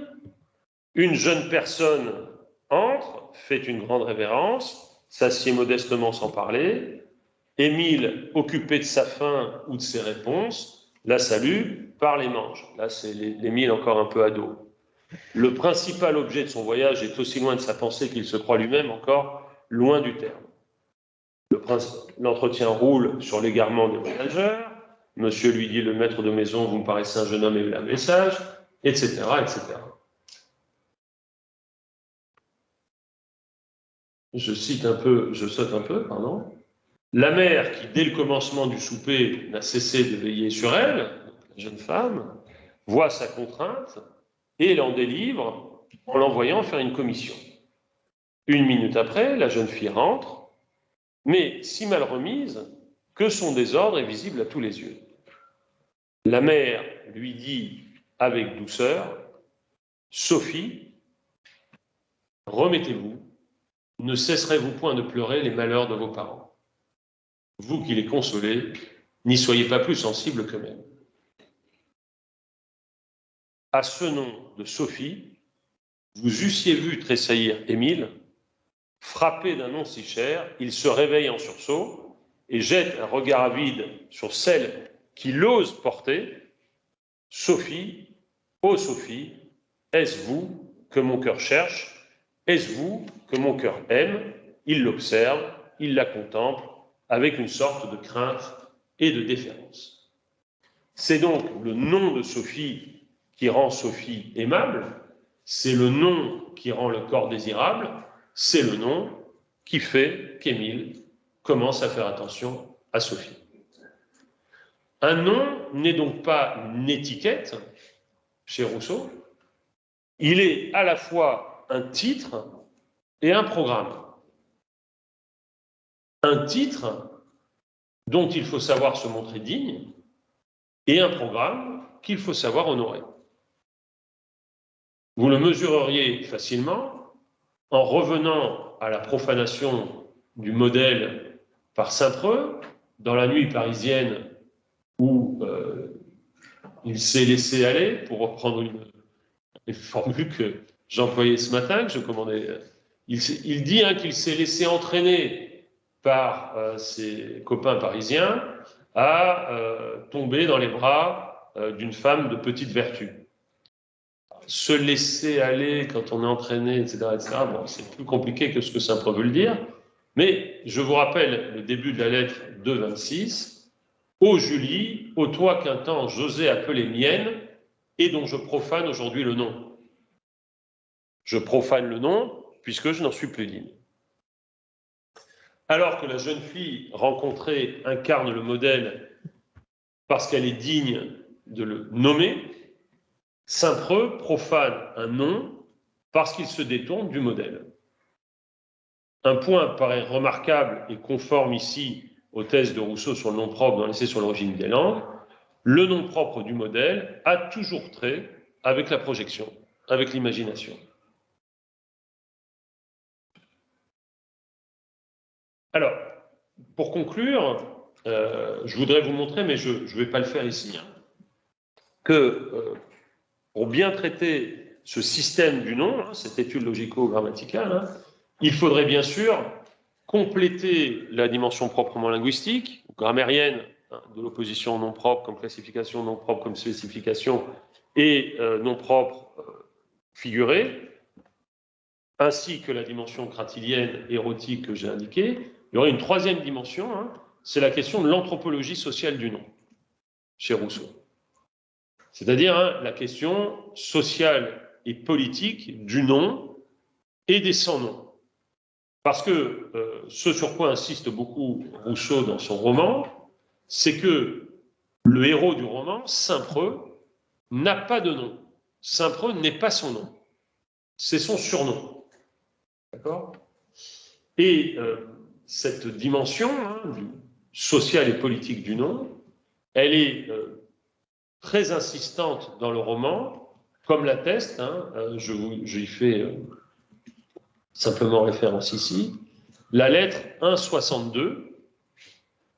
Une jeune personne entre, fait une grande révérence, s'assied modestement sans parler. Émile, occupé de sa faim ou de ses réponses, la salue par les manches. » Là, c'est l'Émile encore un peu ado. Le principal objet de son voyage est aussi loin de sa pensée qu'il se croit lui-même encore loin du terme. L'entretien roule sur l'égarement des voyageurs. Monsieur lui dit, le maître de maison, vous me paraissez un jeune homme et un message, etc., etc. Je saute un peu, pardon. La mère, qui dès le commencement du souper n'a cessé de veiller sur elle, la jeune femme, voit sa contrainte et l'en délivre en l'envoyant faire une commission. 1 minute après, la jeune fille rentre, mais si mal remise que son désordre est visible à tous les yeux. La mère lui dit avec douceur, « Sophie, remettez-vous, ne cesserez-vous point de pleurer les malheurs de vos parents. Vous qui les consolez, n'y soyez pas plus sensible qu'eux-mêmes. » À ce nom de Sophie, vous eussiez vu tressaillir Émile. Frappé d'un nom si cher, il se réveille en sursaut et jette un regard avide sur celle qu'il ose porter. « Sophie, ô Sophie, est-ce vous que mon cœur cherche? Est-ce vous que mon cœur aime ?» Il l'observe, il la contemple avec une sorte de crainte et de déférence. C'est donc le nom de Sophie qui rend Sophie aimable, c'est le nom qui rend le corps désirable, c'est le nom qui fait qu'Émile commence à faire attention à Sophie. Un nom n'est donc pas une étiquette chez Rousseau, il est à la fois un titre et un programme. Un titre dont il faut savoir se montrer digne et un programme qu'il faut savoir honorer. Vous le mesureriez facilement en revenant à la profanation du modèle par Saint-Preux, dans la nuit parisienne où il s'est laissé aller, pour reprendre une formule que j'employais ce matin, que je commandais. Il dit qu'il s'est laissé entraîner par ses copains parisiens à tomber dans les bras d'une femme de petite vertu. Se laisser aller quand on est entraîné, etc., bon, c'est plus compliqué que ce que Saint-Preux veut le dire, mais je vous rappelle le début de la lettre 2,26. « Ô Julie, ô toi qu'un temps j'osais appeler mienne, et dont je profane aujourd'hui le nom. » Je profane le nom, puisque je n'en suis plus digne. Alors que la jeune fille rencontrée incarne le modèle parce qu'elle est digne de le nommer, Saint-Preux profane un nom parce qu'il se détourne du modèle. Un point paraît remarquable et conforme ici aux thèses de Rousseau sur le nom propre dans l'essai sur l'origine des langues. Le nom propre du modèle a toujours trait avec la projection, avec l'imagination. Alors, pour conclure, je voudrais vous montrer, mais je ne vais pas le faire ici, que pour bien traiter ce système du nom, cette étude logico-grammaticale, il faudrait bien sûr compléter la dimension proprement linguistique, grammairienne, de l'opposition au nom propre comme classification, nom propre comme spécification, et nom propre figuré, ainsi que la dimension cratilienne, érotique que j'ai indiquée. Il y aurait une troisième dimension, c'est la question de l'anthropologie sociale du nom, chez Rousseau. C'est-à-dire la question sociale et politique du nom et des sans-noms. Parce que ce sur quoi insiste beaucoup Rousseau dans son roman, c'est que le héros du roman, Saint-Preux, n'a pas de nom. Saint-Preux n'est pas son nom. C'est son surnom. D'accord ? Et cette dimension sociale et politique du nom, elle est très insistante dans le roman, comme l'atteste, j'y fais simplement référence ici, la lettre 1,62,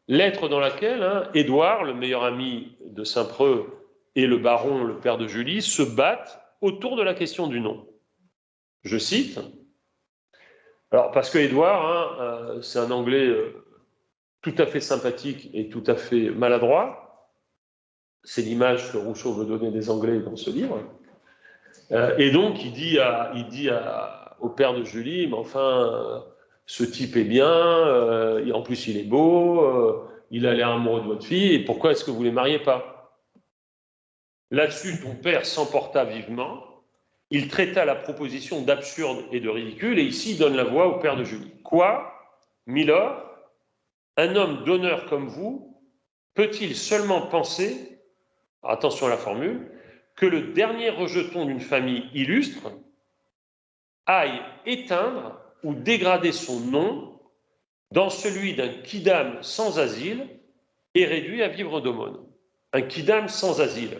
lettre dans laquelle Édouard, le meilleur ami de Saint-Preux, et le baron, le père de Julie, se battent autour de la question du nom. Je cite, alors parce que Édouard, c'est un Anglais tout à fait sympathique et tout à fait maladroit, c'est l'image que Rousseau veut donner des Anglais dans ce livre, et donc il dit au père de Julie, mais enfin, ce type est bien, en plus il est beau, il a l'air amoureux de votre fille, et pourquoi est-ce que vous ne les mariez pas? Là-dessus, ton père s'emporta vivement, il traita la proposition d'absurde et de ridicule, et ici il donne la voix au père de Julie. Quoi, Milord, un homme d'honneur comme vous peut-il seulement penser, attention à la formule, que le dernier rejeton d'une famille illustre aille éteindre ou dégrader son nom dans celui d'un quidam sans asile et réduit à vivre d'aumône. Un quidam sans asile.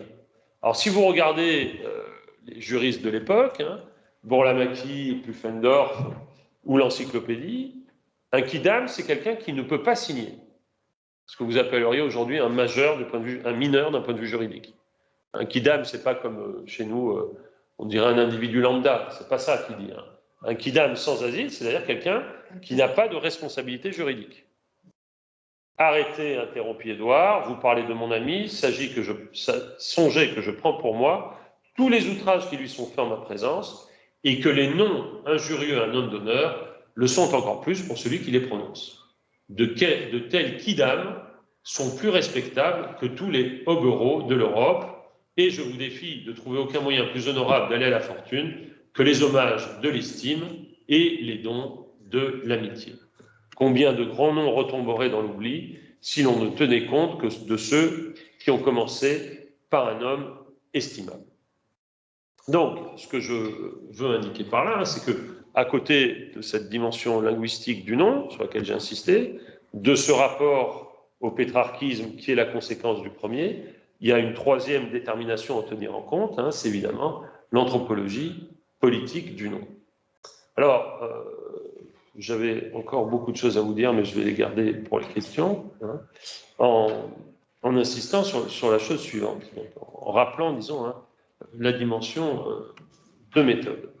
Alors si vous regardez les juristes de l'époque, Bourlamaqui, Pufendorf ou l'encyclopédie, un quidam, c'est quelqu'un qui ne peut pas signer. Ce que vous appelleriez aujourd'hui un majeur du point de vue, un mineur d'un point de vue juridique. Un quidam, c'est pas comme chez nous, on dirait un individu lambda. C'est pas ça qu'il dit. Un quidam sans asile, c'est-à-dire quelqu'un qui n'a pas de responsabilité juridique. Arrêtez, interrompit Édouard, vous parlez de mon ami, songez que je prends pour moi tous les outrages qui lui sont faits en ma présence, et que les noms injurieux à un homme d'honneur le sont encore plus pour celui qui les prononce. De tels quidam sont plus respectables que tous les hobereaux de l'Europe, et je vous défie de trouver aucun moyen plus honorable d'aller à la fortune que les hommages de l'estime et les dons de l'amitié. Combien de grands noms retomberaient dans l'oubli si l'on ne tenait compte que de ceux qui ont commencé par un homme estimable. Donc, ce que je veux indiquer par là, c'est que, à côté de cette dimension linguistique du nom, sur laquelle j'ai insisté, de ce rapport au pétrarchisme qui est la conséquence du premier, il y a une troisième détermination à tenir en compte, c'est évidemment l'anthropologie politique du nom. Alors, j'avais encore beaucoup de choses à vous dire, mais je vais les garder pour les questions, en insistant sur la chose suivante, donc, en rappelant, disons, la dimension de méthode.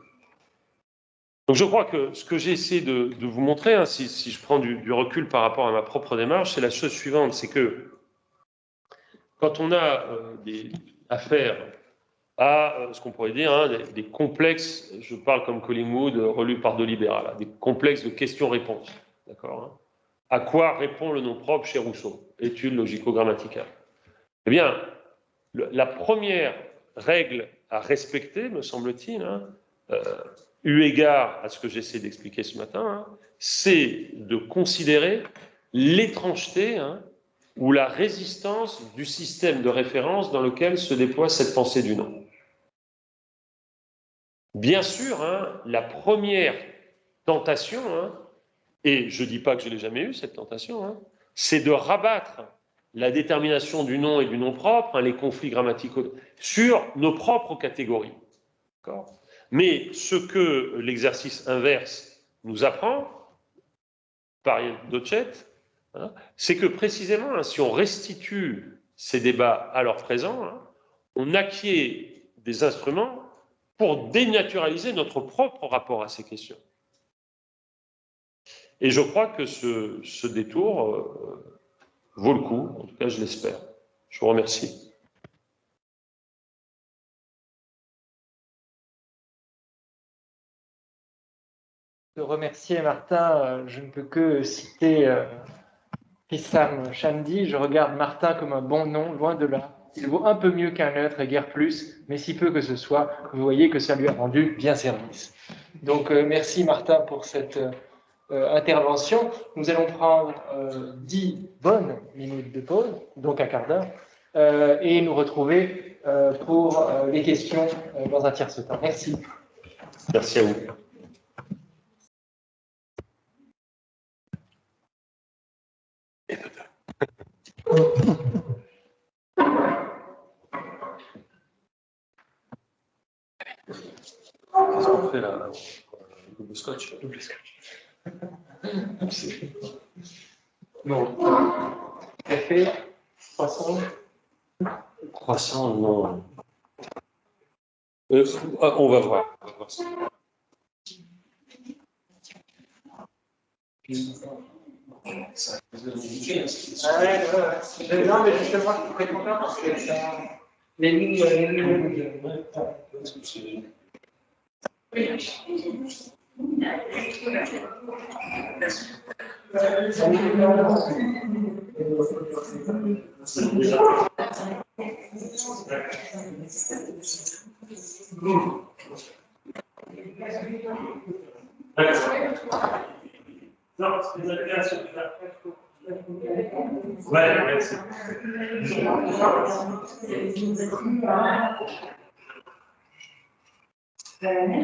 Donc je crois que ce que j'ai essayé de vous montrer, si je prends du recul par rapport à ma propre démarche, c'est la chose suivante, c'est que quand on a affaire à ce qu'on pourrait dire des complexes, je parle comme Collingwood, relu par Delibéral, des complexes de questions-réponses. D'accord, à quoi répond le nom propre chez Rousseau? Étude logico-grammaticale. Eh bien, la première règle à respecter, me semble-t-il, eu égard à ce que j'essaie d'expliquer ce matin, c'est de considérer l'étrangeté ou la résistance du système de référence dans lequel se déploie cette pensée du nom. Bien sûr, la première tentation, et je ne dis pas que je ne l'ai jamais eue, cette tentation, c'est de rabattre la détermination du nom et du nom propre, les conflits grammaticaux, sur nos propres catégories. Mais ce que l'exercice inverse nous apprend, par Dochet, c'est que précisément, si on restitue ces débats à leur présent, on acquiert des instruments pour dénaturaliser notre propre rapport à ces questions. Et je crois que ce détour vaut le coup, en tout cas je l'espère. Je vous remercie. De remercier Martin, je ne peux que citer Issam Shamdi. Je regarde Martin comme un bon nom, loin de là. Il vaut un peu mieux qu'un neutre et guère plus, mais si peu que ce soit, vous voyez que ça lui a rendu bien service. Donc merci Martin pour cette intervention. Nous allons prendre 10 bonnes minutes de pause, donc un quart d'heure, et nous retrouver pour les questions dans un tiers temps. Merci. Merci à vous. Qu'est-ce qu'on fait là? Double scotch. Double scotch. Non. Café, croissant. Croissant, non. On va voir. On va voir ça. Ouais. Non, mais justement, je suis très content parce que ça. Les lignes. Non, c'est des allégations. Ouais, merci. Oui.